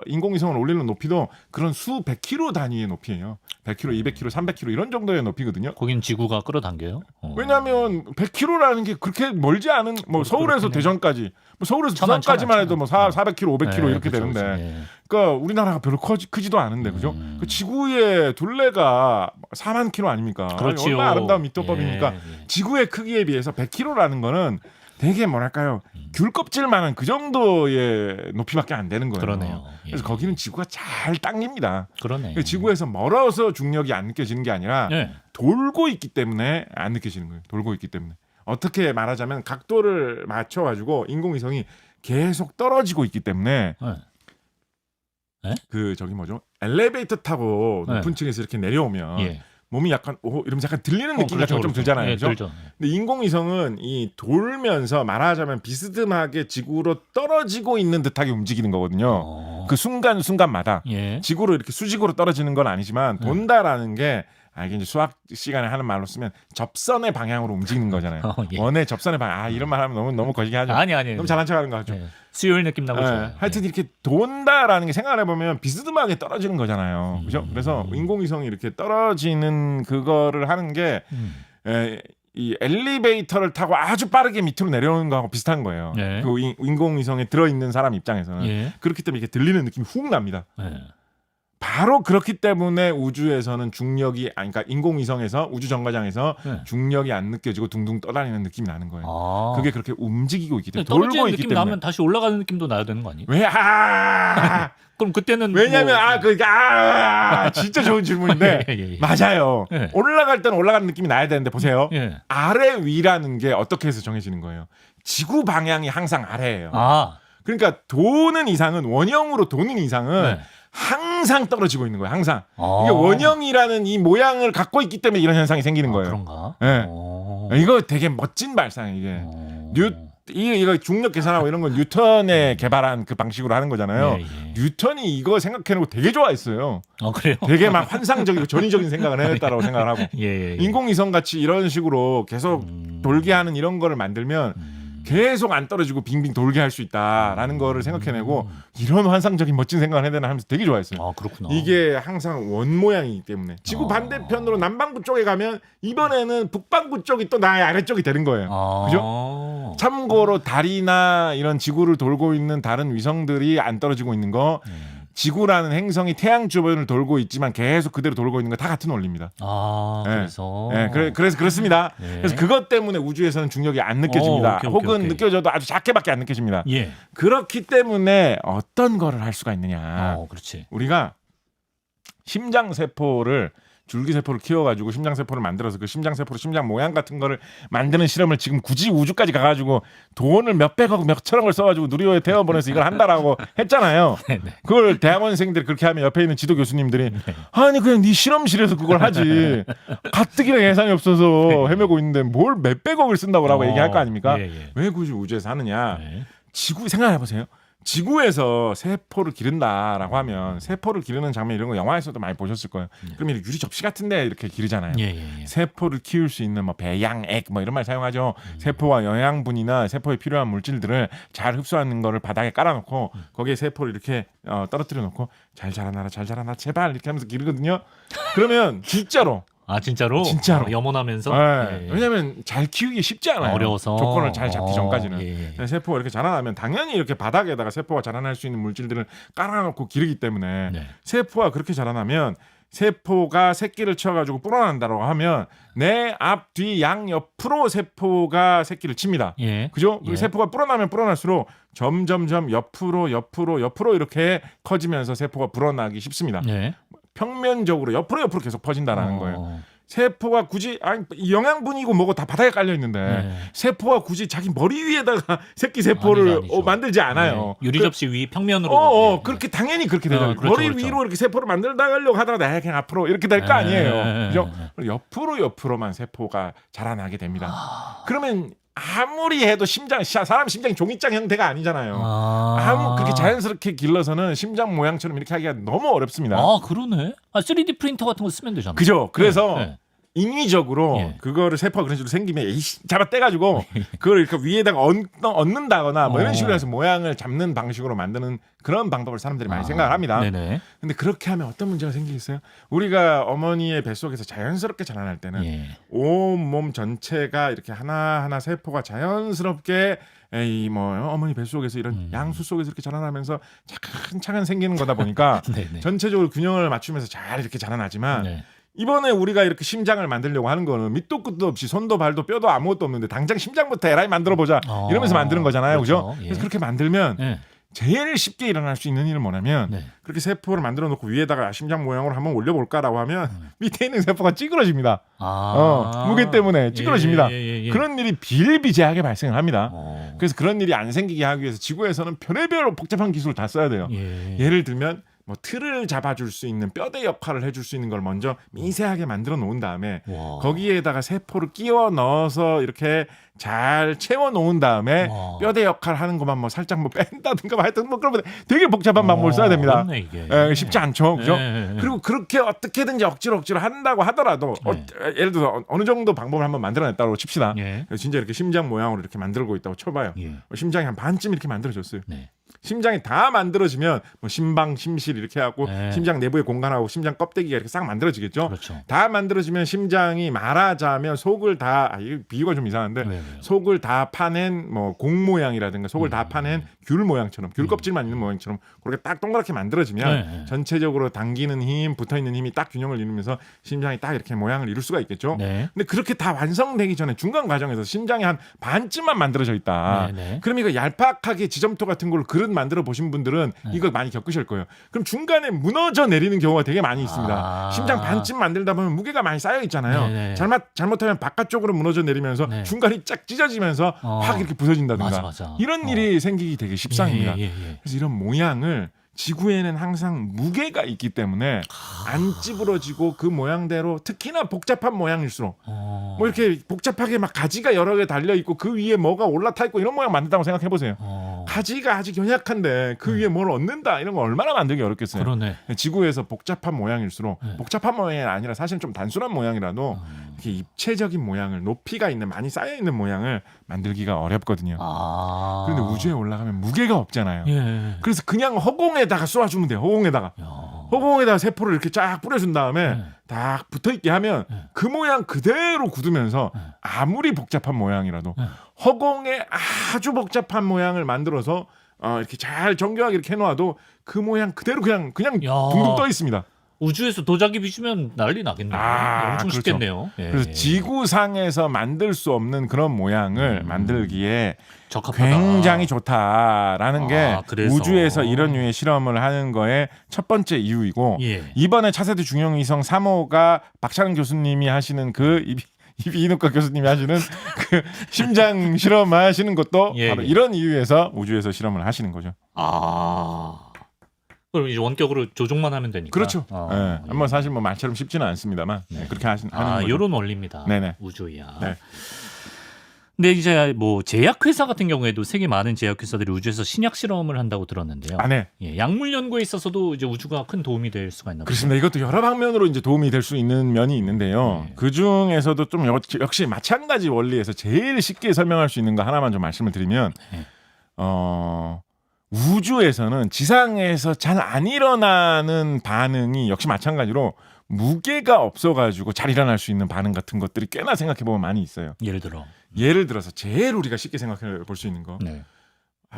인공위성을 올리는 높이도 그런 수 100km 단위의 높이예요. 100km, 200km, 300km 이런 정도의 높이거든요. 거긴 지구가 끌어당겨요. 왜냐하면 100km라는 게 그렇게 멀지 않은 뭐 서울에서 대전까지 뭐 서울에서 부산까지만 해도 뭐 400km, 500km 이렇게 되는데 그러니까 우리나라가 별로 크지도 않은데 그죠? 그 지구의 둘레가 4만 킬로 아닙니까? 그렇지요. 얼마나 아름다운 미터법입니까? 지구의 크기에 비해서 100km라는 거는 되게 뭐랄까요? 귤 껍질만한 그 정도의 높이밖에 안 되는 거예요. 그러네요. 그래서 거기는 지구가 잘 당깁니다. 그러네. 지구에서 멀어서 중력이 안 느껴지는 게 아니라 돌고 있기 때문에 안 느껴지는 거예요. 돌고 있기 때문에. 어떻게 말하자면 각도를 맞춰가지고 인공위성이 계속 떨어지고 있기 때문에 그 저기 뭐죠? 엘리베이터 타고 높은 층에서 이렇게 내려오면 몸이 약간 이러면서 약간 들리는 느낌 같은 거 좀 들잖아요. 그렇죠? 근데 인공위성은 이 돌면서 말하자면 비스듬하게 지구로 떨어지고 있는 듯하게 움직이는 거거든요. 그 순간순간마다 지구로 이렇게 수직으로 떨어지는 건 아니지만 돈다라는 게 이게 이제 수학 시간에 하는 말로 쓰면 접선의 방향으로 움직이는 거잖아요. 원의 접선의 방향. 이런 말 하면 너무 거시기 하죠. 아니. 너무 잘난 척하는 거 같죠. 수요일 느낌 나고 좋아요. 하여튼 이렇게 돈다라는 게 생각을 해보면 비스듬하게 떨어지는 거잖아요. 그죠? 그래서 인공위성이 이렇게 떨어지는 그거를 하는 게 이 엘리베이터를 타고 아주 빠르게 밑으로 내려오는 거하고 비슷한 거예요. 그 인공위성에 들어있는 사람 입장에서는. 그렇기 때문에 이렇게 들리는 느낌이 훅 납니다. 바로 그렇기 때문에 우주에서는 중력이 그러니까 인공위성에서 우주 정거장에서 중력이 안 느껴지고 둥둥 떠다니는 느낌이 나는 거예요. 그게 그렇게 움직이고 있기 때문에 돌고 있기 느낌 때문에 나면 다시 올라가는 느낌도 나야 되는 거 아니에요? 왜? 그럼 그때는 왜냐면 진짜 좋은 질문인데 맞아요. 올라갈 때는 올라가는 느낌이 나야 되는데 보세요. 아래 위라는 게 어떻게 해서 정해지는 거예요? 지구 방향이 항상 아래예요. 그러니까 도는 이상은 원형으로 도는 이상은 항상 떨어지고 있는 거예요. 항상. 이게 원형이라는 이 모양을 갖고 있기 때문에 이런 현상이 생기는 거예요. 그런가? 이거 되게 멋진 발상이에요. 이게. 이거 중력 계산하고 이런 건 뉴턴에 개발한 그 방식으로 하는 거잖아요. 뉴턴이 이거 생각해놓고 되게 좋아했어요. 그래요? 되게 막 환상적이고 전위적인 생각을 해냈다라고 생각을 하고 인공위성 같이 이런 식으로 계속 돌게 하는 이런 거를 만들면 계속 안 떨어지고 빙빙 돌게 할 수 있다라는 거를 생각해내고 이런 환상적인 멋진 생각을 해야 되나 하면서 되게 좋아했어요. 아, 그렇구나. 이게 항상 원 모양이기 때문에 지구 반대편으로 남반구 쪽에 가면 이번에는 북반구 쪽이 또 나의 아래쪽이 되는 거예요. 그죠? 참고로 달이나 이런 지구를 돌고 있는 다른 위성들이 안 떨어지고 있는 거 지구라는 행성이 태양 주변을 돌고 있지만 계속 그대로 돌고 있는 거 다 같은 원리입니다. 그래서. 그래서 그렇습니다. 네. 그래서 그것 때문에 우주에서는 중력이 안 느껴집니다. 오케이, 혹은 오케이. 느껴져도 아주 작게밖에 안 느껴집니다. 예. 그렇기 때문에 어떤 거를 할 수가 있느냐. 그렇지. 우리가 심장세포를 줄기세포를 키워가지고 심장세포를 만들어서 그 심장세포로 심장 모양 같은 거를 만드는 실험을 지금 굳이 우주까지 가가지고 돈을 몇백억 몇천억을 써가지고 누리호에 태워보내서 이걸 한다라고 했잖아요. 네. 그걸 대학원생들이 그렇게 하면 옆에 있는 지도 교수님들이 아니 그냥 네 실험실에서 그걸 하지 가뜩이나 예산이 없어서 헤매고 있는데 뭘 몇백억을 쓴다고 얘기할 거 아닙니까? 예. 왜 굳이 우주에서 하느냐. 네. 지구 생각해보세요. 지구에서 세포를 기른다라고 하면 세포를 기르는 장면 이런 거 영화에서도 많이 보셨을 거예요. 그럼 이렇게 유리 접시 같은데 이렇게 기르잖아요. 예. 세포를 키울 수 있는 뭐 배양액 뭐 이런 말 사용하죠. 세포와 영양분이나 세포에 필요한 물질들을 잘 흡수하는 거를 바닥에 깔아놓고 거기에 세포를 이렇게 떨어뜨려 놓고 잘 자라나라 제발 이렇게 하면서 기르거든요. 그러면 진짜로 진짜로? 염원하면서? 네. 왜냐하면 잘 키우기 쉽지 않아요. 어려워서 조건을 잘 잡기 전까지는. 예. 세포가 이렇게 자라나면 당연히 이렇게 바닥에다가 세포가 자라날 수 있는 물질들을 깔아놓고 기르기 때문에 세포가 그렇게 자라나면 세포가 새끼를 쳐가지고 불어난다고 하면 내 앞, 뒤, 양 옆으로 세포가 새끼를 칩니다. 그죠? 그 세포가 불어나면 불어날수록 점점점 옆으로 이렇게 커지면서 세포가 불어나기 쉽습니다. 평면적으로 옆으로 계속 퍼진다라는 거예요. 세포가 굳이 영양분이고 뭐고 다 바닥에 깔려 있는데 세포가 굳이 자기 머리 위에다가 새끼 세포를 아니죠. 만들지 않아요. 유리 접시 위 평면으로. 그렇게 당연히 그렇게 되죠. 그렇죠, 머리 그렇죠. 위로 이렇게 세포를 만들다 가려고 하다가 그냥 앞으로 이렇게 될 거 아니에요. 그죠? 옆으로만 세포가 자라나게 됩니다. 그러면 아무리 해도 사람 심장이 종이장 형태가 아니잖아요. 그렇게 자연스럽게 길러서는 심장 모양처럼 이렇게 하기가 너무 어렵습니다. 그러네. 3D 프린터 같은 거 쓰면 되잖아. 그죠? 그래서 인위적으로 그거를 세포가 그런 식으로 생기면 잡아 떼가지고 그걸 이렇게 위에다가 얹는다거나 뭐 이런 식으로 해서 모양을 잡는 방식으로 만드는 그런 방법을 사람들이 많이 생각을 합니다. 근데 그렇게 하면 어떤 문제가 생기겠어요? 우리가 어머니의 뱃속에서 자연스럽게 자라날 때는 온 몸 전체가 이렇게 하나하나 세포가 자연스럽게 어머니 뱃속에서 이런 양수 속에서 이렇게 자라나면서 차근차근 생기는 거다 보니까 전체적으로 균형을 맞추면서 잘 이렇게 자라나지만 이번에 우리가 이렇게 심장을 만들려고 하는 거는 밑도 끝도 없이 손도 발도 뼈도 아무것도 없는데 당장 심장부터 에라이 만들어보자 이러면서 만드는 거잖아요. 그죠? 그래서 그렇게 만들면 제일 쉽게 일어날 수 있는 일은 뭐냐면 그렇게 세포를 만들어 놓고 위에다가 심장 모양으로 한번 올려볼까라고 하면 밑에 있는 세포가 찌그러집니다. 무게 때문에 찌그러집니다. 그런 일이 비일비재하게 발생을 합니다. 그래서 그런 일이 안 생기게 하기 위해서 지구에서는 별의별 복잡한 기술을 다 써야 돼요. 예를 들면 뭐 틀을 잡아줄 수 있는 뼈대 역할을 해줄 수 있는 걸 먼저 미세하게 만들어 놓은 다음에 거기에다가 세포를 끼워 넣어서 이렇게 잘 채워 놓은 다음에 뼈대 역할을 하는 것만 뭐 살짝 뭐 뺀다든가 하여튼 뭐 그러면 되게 복잡한 방법을 써야 됩니다. 쉽지 않죠, 그죠? 그리고 그렇게 어떻게든지 억지로 한다고 하더라도 예를 들어서 어느 정도 방법을 한번 만들어냈다고 칩시다. 진짜 이렇게 심장 모양으로 이렇게 만들고 있다고 쳐봐요. 심장이 한 반쯤 이렇게 만들어졌어요. 심장이 다 만들어지면 뭐 심방, 심실 이렇게 하고 심장 내부의 공간하고 심장 껍데기가 이렇게 싹 만들어지겠죠. 다 만들어지면 심장이 말하자면 속을 다 이 비유가 좀 이상한데 속을 다 파낸 뭐 공 모양이라든가 속을 다 파낸 귤 모양처럼 귤 껍질만 있는 모양처럼 그렇게 딱 동그랗게 만들어지면 전체적으로 당기는 힘, 붙어 있는 힘이 딱 균형을 이루면서 심장이 딱 이렇게 모양을 이룰 수가 있겠죠. 근데 그렇게 다 완성되기 전에 중간 과정에서 심장이 한 반쯤만 만들어져 있다. 그럼 이거 얄팍하게 지점토 같은 걸로 그릇 만들어 보신 분들은 이거 많이 겪으실 거예요. 그럼 중간에 무너져 내리는 경우가 되게 많이 있습니다. 심장 반쯤 만들다 보면 무게가 많이 쌓여 있잖아요. 잘못하면 바깥쪽으로 무너져 내리면서 중간이 쫙 찢어지면서 확 이렇게 부서진다든가 이런 일이 생기기 되게 쉽상입니다. 그래서 이런 모양을 지구에는 항상 무게가 있기 때문에 안 찌부러지고 그 모양대로 특히나 복잡한 모양일수록 뭐 이렇게 복잡하게 막 가지가 여러 개 달려 있고 그 위에 뭐가 올라타 있고 이런 모양 만든다고 생각해 보세요. 가지가 아직 연약한데 그 위에 뭘 얻는다 이런 거 얼마나 만들기 어렵겠어요. 그러네. 지구에서 복잡한 모양일수록 네. 복잡한 모양이 아니라 사실 좀 단순한 모양이라도 이렇게 입체적인 모양을 높이가 있는 많이 쌓여 있는 모양을 만들기가 어렵거든요. 그런데 우주에 올라가면 무게가 없잖아요. 예. 그래서 그냥 허공에다가 쏘아주면 돼요. 허공에다가. 허공에다가 세포를 이렇게 쫙 뿌려준 다음에 딱 붙어있게 하면 그 모양 그대로 굳으면서 아무리 복잡한 모양이라도 허공에 아주 복잡한 모양을 만들어서 이렇게 잘 정교하게 이렇게 해놓아도 그 모양 그대로 그냥 둥둥 떠 있습니다. 우주에서 도자기 빚으면 난리 나겠네요. 엄청 그렇죠. 쉽겠네요. 예. 그래서 지구상에서 만들 수 없는 그런 모양을 만들기에 적합하다. 굉장히 좋다라는 게 그래서. 우주에서 이런 류의 실험을 하는 거의 첫 번째 이유이고 예. 이번에 차세대 중형위성 3호가 박찬은 교수님이 하시는 그 이비인후과 교수님이 하시는 그 심장 실험하시는 것도 예, 바로 예. 이런 이유에서 우주에서 실험을 하시는 거죠. 그럼 이제 원격으로 조종만 하면 되니까. 그렇죠. 예. 뭐 사실 뭐 말처럼 쉽지는 않습니다만 그렇게 하는 거죠. 이런 원리입니다. 네네. 우주야. 네. 근데 이제 뭐 제약회사 같은 경우에도 세계 많은 제약회사들이 우주에서 신약 실험을 한다고 들었는데요. 네. 예, 약물 연구에 있어서도 이제 우주가 큰 도움이 될 수가 있나 보죠. 그렇습니다. 이것도 여러 방면으로 이제 도움이 될 수 있는 면이 있는데요. 네. 그 중에서도 좀 역시 마찬가지 원리에서 제일 쉽게 설명할 수 있는 거 하나만 좀 말씀을 드리면, 네. 우주에서는 지상에서 잘 안 일어나는 반응이 역시 마찬가지로 무게가 없어가지고 잘 일어날 수 있는 반응 같은 것들이 꽤나 생각해 보면 많이 있어요. 예를 들어서 제일 우리가 쉽게 생각해 볼 수 있는 거. 네.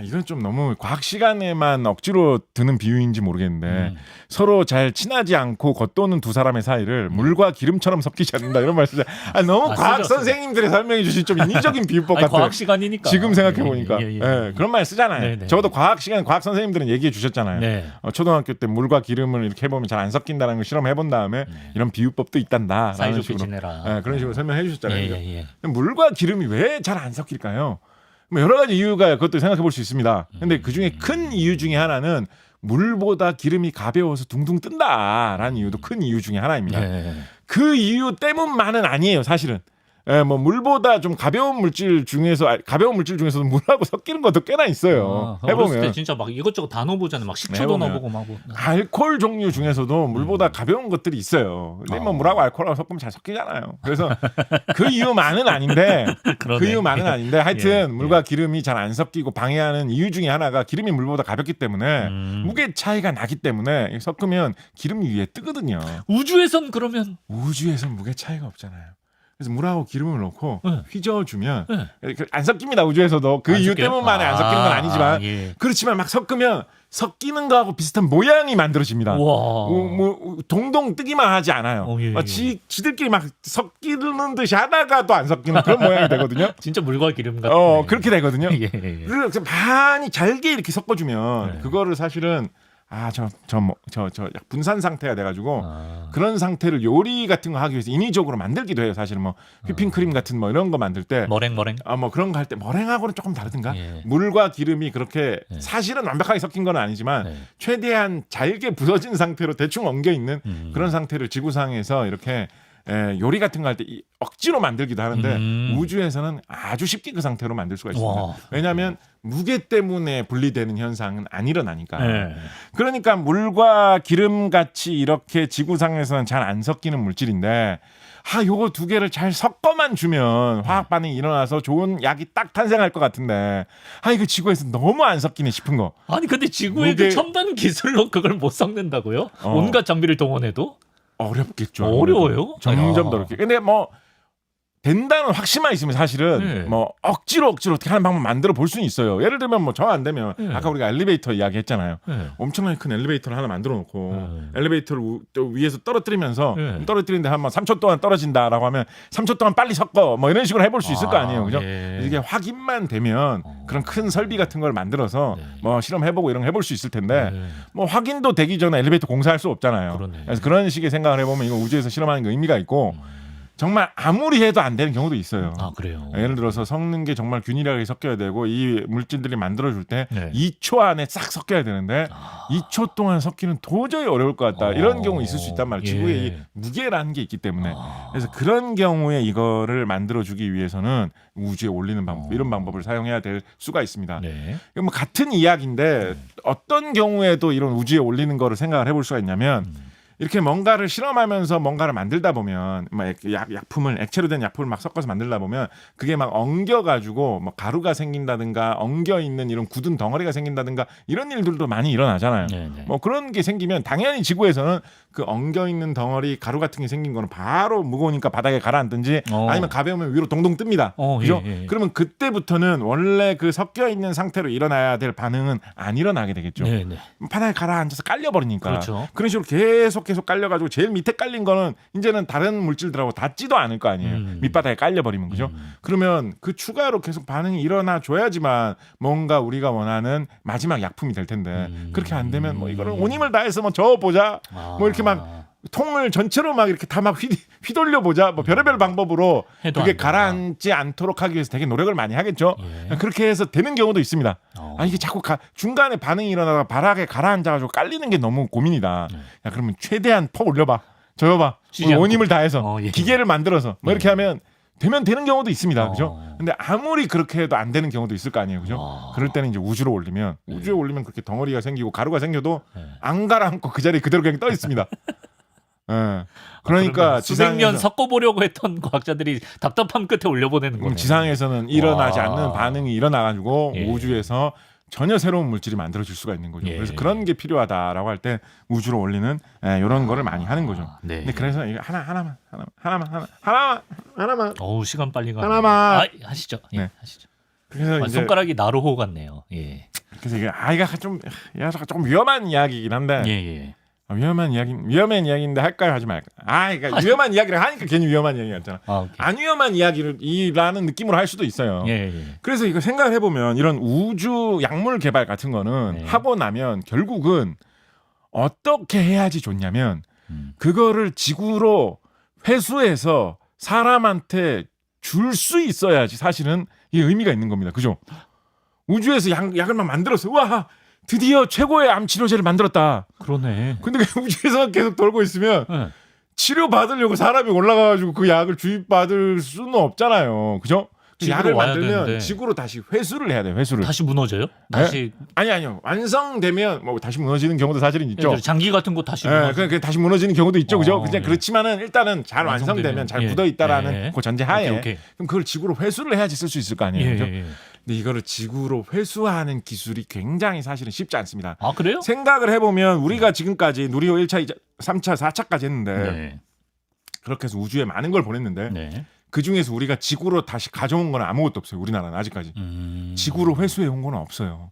이건 좀 너무 과학 시간에만 억지로 드는 비유인지 모르겠는데 서로 잘 친하지 않고 겉도는 두 사람의 사이를 물과 기름처럼 섞이지 않는다 이런 말씀. 너무 과학 선생님들이 설명해 주신 좀 인위적인 비유법 같아요. 과학 시간이니까. 지금 생각해 보니까 예. 그런 말 쓰잖아요. 네네. 적어도 과학 시간 과학 선생님들은 얘기해 주셨잖아요. 네. 초등학교 때 물과 기름을 이렇게 해보면 잘 안 섞인다는 걸 실험해 본 다음에 이런 비유법도 있단다라는 사이좋게 식으로 지내라. 그런 식으로 설명해 주셨잖아요. 예. 물과 기름이 왜 잘 안 섞일까요? 뭐 여러 가지 이유가 그것도 생각해 볼 수 있습니다. 근데 그 중에 큰 이유 중에 하나는 물보다 기름이 가벼워서 둥둥 뜬다라는 이유도 큰 이유 중에 하나입니다. 네. 그 이유 때문만은 아니에요, 사실은. 뭐 물보다 좀 가벼운 물질 중에서도 물하고 섞이는 것도 꽤나 있어요. 어렸을 때 진짜 막 이것저것 다 넣어보잖아요. 막 식초도 넣어보고 막. 알코올 종류 중에서도 물보다 가벼운 것들이 있어요. 근데 뭐 물하고 알코올하고 섞으면 잘 섞이잖아요. 그래서 그 이유만은 아닌데, 하여튼 물과 기름이 잘 안 섞이고 방해하는 이유 중에 하나가 기름이 물보다 가볍기 때문에 무게 차이가 나기 때문에 섞으면 기름 위에 뜨거든요. 우주에선 그러면 무게 차이가 없잖아요. 그래서 물하고 기름을 넣고 휘저어주면 안 섞입니다. 우주에서도 그 이유 때문만에 안 섞이는 건 아니지만 그렇지만 막 섞으면 섞이는 거하고 비슷한 모양이 만들어집니다. 뭐 동동 뜨기만 하지 않아요. 지들끼리 막 섞이는 듯이 하다가도 안 섞이는 그런 모양이 되거든요. 진짜 물과 기름 같은. 그렇게 되거든요. 예. 그래서 많이 잘게 이렇게 섞어주면 그거를 사실은 분산 상태가 돼가지고 그런 상태를 요리 같은 거 하기 위해서 인위적으로 만들기도 해요. 사실 뭐 휘핑크림 같은 뭐 이런 거 만들 때 머랭 뭐 그런 거 할 때 머랭하고는 조금 다르든가 물과 기름이 그렇게 사실은 완벽하게 섞인 건 아니지만 최대한 잘게 부서진 상태로 대충 엉겨 있는 그런 상태를 지구상에서 이렇게 요리 같은 거 할 때 억지로 만들기도 하는데 우주에서는 아주 쉽게 그 상태로 만들 수가 있습니다. 왜냐하면 무게 때문에 분리되는 현상은 안 일어나니까. 그러니까 물과 기름 같이 이렇게 지구상에서는 잘 안 섞이는 물질인데 요거 두 개를 잘 섞어만 주면 화학 반응이 일어나서 좋은 약이 딱 탄생할 것 같은데 이거 지구에서 너무 안 섞이네 싶은 거. 아니 근데 지구의 그 첨단 기술로 그걸 못 섞는다고요? 온갖 장비를 동원해도? 어렵겠죠. 어려워요? 점점 더 어렵게. 근데 뭐 된다는 확신만 있으면 사실은 뭐 억지로 어떻게 하는 방법 만들어 볼 수는 있어요. 예를 들면 뭐 정 안 되면 아까 우리가 엘리베이터 이야기했잖아요. 엄청나게 큰 엘리베이터를 하나 만들어 놓고 엘리베이터를 또 위에서 떨어뜨리면서 떨어뜨리는데 한 3초 동안 떨어진다라고 하면 3초 동안 빨리 섞어 뭐 이런 식으로 해볼 수 있을 거 아니에요. 그죠? 이게 확인만 되면 그런 큰 설비 같은 걸 만들어서 뭐 실험해보고 이런 거 해볼 수 있을 텐데 뭐 확인도 되기 전에 엘리베이터 공사할 수 없잖아요. 그래서 그런 식의 생각을 해보면 이거 우주에서 실험하는 게 의미가 있고 정말 아무리 해도 안 되는 경우도 있어요. 아, 그래요. 예를 들어서 섞는 게 정말 균일하게 섞여야 되고 이 물질들이 만들어줄 때 네. 2초 안에 싹 섞여야 되는데 2초 동안 섞기는 도저히 어려울 것 같다. 이런 경우 있을 수 있단 말이에요. 예. 지구에 이 무게라는 게 있기 때문에. 그래서 그런 경우에 이거를 만들어주기 위해서는 우주에 올리는 방법, 이런 방법을 사용해야 될 수가 있습니다. 네. 이거 뭐 같은 이야기인데 어떤 경우에도 이런 우주에 올리는 거를 생각을 해볼 수가 있냐면 이렇게 뭔가를 실험하면서 뭔가를 만들다 보면 막 약품을 액체로 된 약품을 막 섞어서 만들다 보면 그게 막 엉겨가지고 뭐 가루가 생긴다든가 엉겨 있는 이런 굳은 덩어리가 생긴다든가 이런 일들도 많이 일어나잖아요. 네네. 뭐 그런 게 생기면 당연히 지구에서는 그 엉겨 있는 덩어리 가루 같은 게 생긴 거는 바로 무거우니까 바닥에 가라앉든지 아니면 가벼우면 위로 동동 뜹니다. 그죠? 예. 그러면 그때부터는 원래 그 섞여 있는 상태로 일어나야 될 반응은 안 일어나게 되겠죠. 네네. 바닥에 가라앉아서 깔려버리니까. 그렇죠. 그런 식으로 계속 깔려가지고 제일 밑에 깔린 거는 이제는 다른 물질들하고 닿지도 않을 거 아니에요. 밑바닥에 깔려버리면 그죠? 그러면 그 추가로 계속 반응이 일어나 줘야지만 뭔가 우리가 원하는 마지막 약품이 될 텐데 그렇게 안 되면 뭐 이거를 온 힘을 다해서 뭐 저어보자 뭐 이렇게 막 통을 전체로 막 이렇게 다 막 휘돌려 보자 뭐 별의별 방법으로 해도 그게 안 된다. 가라앉지 않도록 하기 위해서 되게 노력을 많이 하겠죠. 그렇게 해서 되는 경우도 있습니다. 이게 자꾸 중간에 반응이 일어나다가 바닥에 가라앉아가지고 깔리는 게 너무 고민이다. 야 그러면 최대한 퍼 올려봐, 저어봐, 쉬지 않고. 온 힘을 다해서 예. 기계를 만들어서 뭐 이렇게 하면 되면 되는 경우도 있습니다. 그죠? 어. 근데 아무리 그렇게 해도 안 되는 경우도 있을 거 아니에요. 그죠? 그럴 때는 이제 우주에 올리면 그렇게 덩어리가 생기고 가루가 생겨도 안 가라앉고 그 자리에 그대로 그냥 떠 있습니다. 예. 그러니까 수백 년 지상에서 섞어보려고 했던 과학자들이 답답함 끝에 올려보내는 거예요. 지상에서는 일어나지 와. 않는 반응이 일어나가지고 예. 우주에서 전혀 새로운 물질이 만들어질 수가 있는 거죠. 예. 그래서 그런 게 필요하다라고 할 때 우주로 올리는 이런 거를 많이 하는 거죠. 네. 근데 그래서 이거 하나만. 어우, 시간 빨리 가. 하나만. 하시죠. 예, 네. 하시죠. 그래서 이제 손가락이 나루호 같네요. 예. 그래서 이게 이가 좀 위험한 이야기이긴 한데 예. 위험한 이야기인데 할까요 하지 말까? 그러니까 위험한 이야기를 하니까 괜히 위험한 이야기 같잖아. 오케이. 안 위험한 이야기라는 느낌으로 할 수도 있어요. 예. 그래서 이거 생각을 해보면 이런 우주 약물 개발 같은 거는 네. 하고 나면 결국은 어떻게 해야지 좋냐면 그거를 지구로 회수해서 사람한테 줄 수 있어야지 사실은 이게 의미가 있는 겁니다. 그죠? 우주에서 약을 막 만들었어. 와 드디어 최고의 암 치료제를 만들었다. 그러네. 근데 그 우주에서 계속 돌고 있으면 네. 치료 받으려고 사람이 올라가가지고 그 약을 주입받을 수는 없잖아요. 그죠? 지구로 약을 와야 만들면 되는데. 지구로 다시 회수를 해야 돼요. 회수를. 다시 무너져요? 다시 아니요. 완성되면 뭐 다시 무너지는 경우도 사실은 있죠. 장기 같은 거 다시 예, 무너져. 그냥 다시 무너지는 경우도 있죠. 그죠? 그냥 예. 그렇지만은 일단은 잘 완성되면 잘 굳어 있다라는 예. 그 전제하에 오케이. 그럼 그걸 지구로 회수를 해야지 쓸 수 있을 거 아니에요. 예. 그죠? 근데 이거를 지구로 회수하는 기술이 굉장히 사실은 쉽지 않습니다. 아, 그래요? 생각을 해보면 우리가 지금까지 누리호 1차, 2차, 3차, 4차까지 했는데 네. 그렇게 해서 우주에 많은 걸 보냈는데 네. 그 중에서 우리가 지구로 다시 가져온 건 아무것도 없어요. 우리나라는 아직까지. 지구로 회수해 온 건 없어요.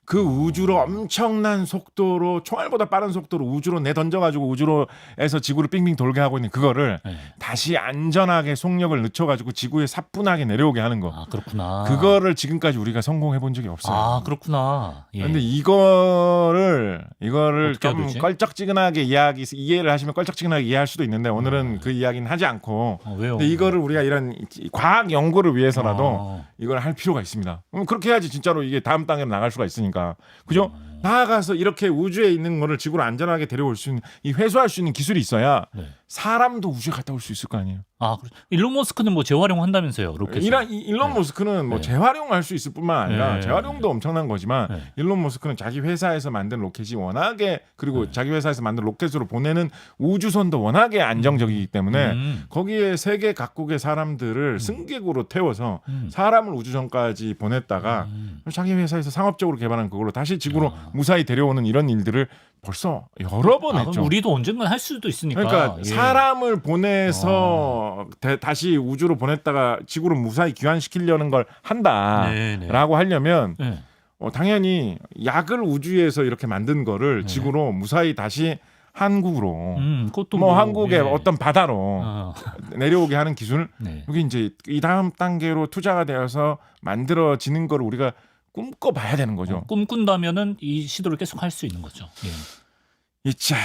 그 우주로 엄청난 속도로 총알보다 빠른 속도로 우주로 내던져가지고 우주로에서 지구를 빙빙 돌게 하고 있는 그거를 네. 다시 안전하게 속력을 늦춰가지고 지구에 사뿐하게 내려오게 하는 거. 아, 그렇구나. 그거를 지금까지 우리가 성공해 본 적이 없어요. 아, 그렇구나. 예. 근데 이거를 어떻게 좀 해야 되지? 껄쩍지근하게 이해를 하시면 껄쩍지근하게 이해할 수도 있는데 오늘은 그 이야기는 하지 않고 왜요? 근데 이거를 우리가 이런 과학 연구를 위해서라도 아. 이걸 할 필요가 있습니다. 그렇게 해야지 진짜로 이게 다음 단계로 나갈 수가 있으니까. 그죠? 나아가서 이렇게 우주에 있는 거를 지구로 안전하게 데려올 수 있는 이 회수할 수 있는 기술이 있어야 네. 사람도 우주에 갔다 올 수 있을 거 아니에요. 아, 일론 머스크는 뭐 재활용한다면서요, 로켓. 일론 머스크는 뭐 네. 재활용할 수 있을 뿐만 아니라 네. 재활용도 엄청난 거지만 네. 일론 머스크는 자기 회사에서 만든 로켓이 워낙에 그리고 자기 회사에서 만든 로켓으로 보내는 우주선도 워낙에 안정적이기 때문에 거기에 세계 각국의 사람들을 승객으로 태워서 사람을 우주선까지 보냈다가 자기 회사에서 상업적으로 개발한 그걸로 다시 지구로 무사히 데려오는 이런 일들을 벌써 여러 번 했죠. 그럼 우리도 언젠간 할 수도 있으니까. 그러니까 예. 사람을 보내서 다시 우주로 보냈다가 지구로 무사히 귀환시키려는 걸 한다라고 하려면 네. 당연히 약을 우주에서 이렇게 만든 거를 네. 지구로 무사히 다시 한국으로 그것도 뭐 한국의 예. 어떤 바다로 어. 내려오게 하는 기술 네. 여기 이제 이 다음 단계로 투자가 되어서 만들어지는 거를 우리가 꿈꿔봐야 되는 거죠. 꿈꾼다면은 이 시도를 계속 할 수 있는 거죠. 예. 이차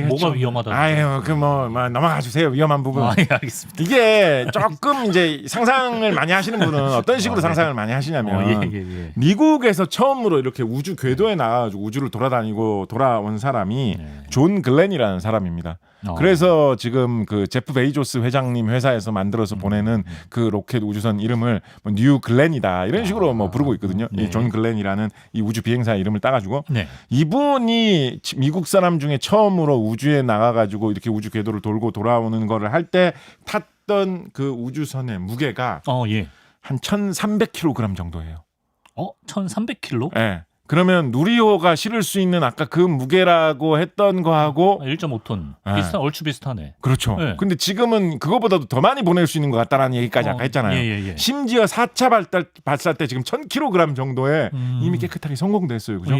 뭐가 위험하다? 아유 그뭐 넘어가 주세요. 위험한 부분. 예, 알겠습니다. 이게 조금 이제 상상을 많이 하시는 분은 어떤 식으로 상상을 많이 하시냐면 예. 미국에서 처음으로 이렇게 우주 궤도에 나가가지고 우주를 돌아다니고 돌아온 사람이 존 글렌이라는 사람입니다. 그래서 지금 그 제프 베이조스 회장님 회사에서 만들어서 보내는 그 로켓 우주선 이름을 뭐 뉴 글렌이다 이런 식으로 뭐 부르고 있거든요. 이 존 글렌이라는 이 우주 비행사 이름을 따가지고 이분이 미국 사람 중에 처음으로 우주에 나가가지고 이렇게 우주 궤도를 돌고 돌아오는 거를 할 때 탔던 그 우주선의 무게가 한 1,300kg 정도예요. 1,300kg? 네. 그러면 누리호가 실을 수 있는 아까 그 무게라고 했던 거하고 1.5톤 얼추 비슷하네. 그렇죠. 네. 근데 지금은 그거보다도 더 많이 보낼 수 있는 것 같다라는 얘기까지 아까 했잖아요. 심지어 4차 발사 때 지금 1,000kg 정도에 이미 깨끗하게 성공됐어요. 그죠?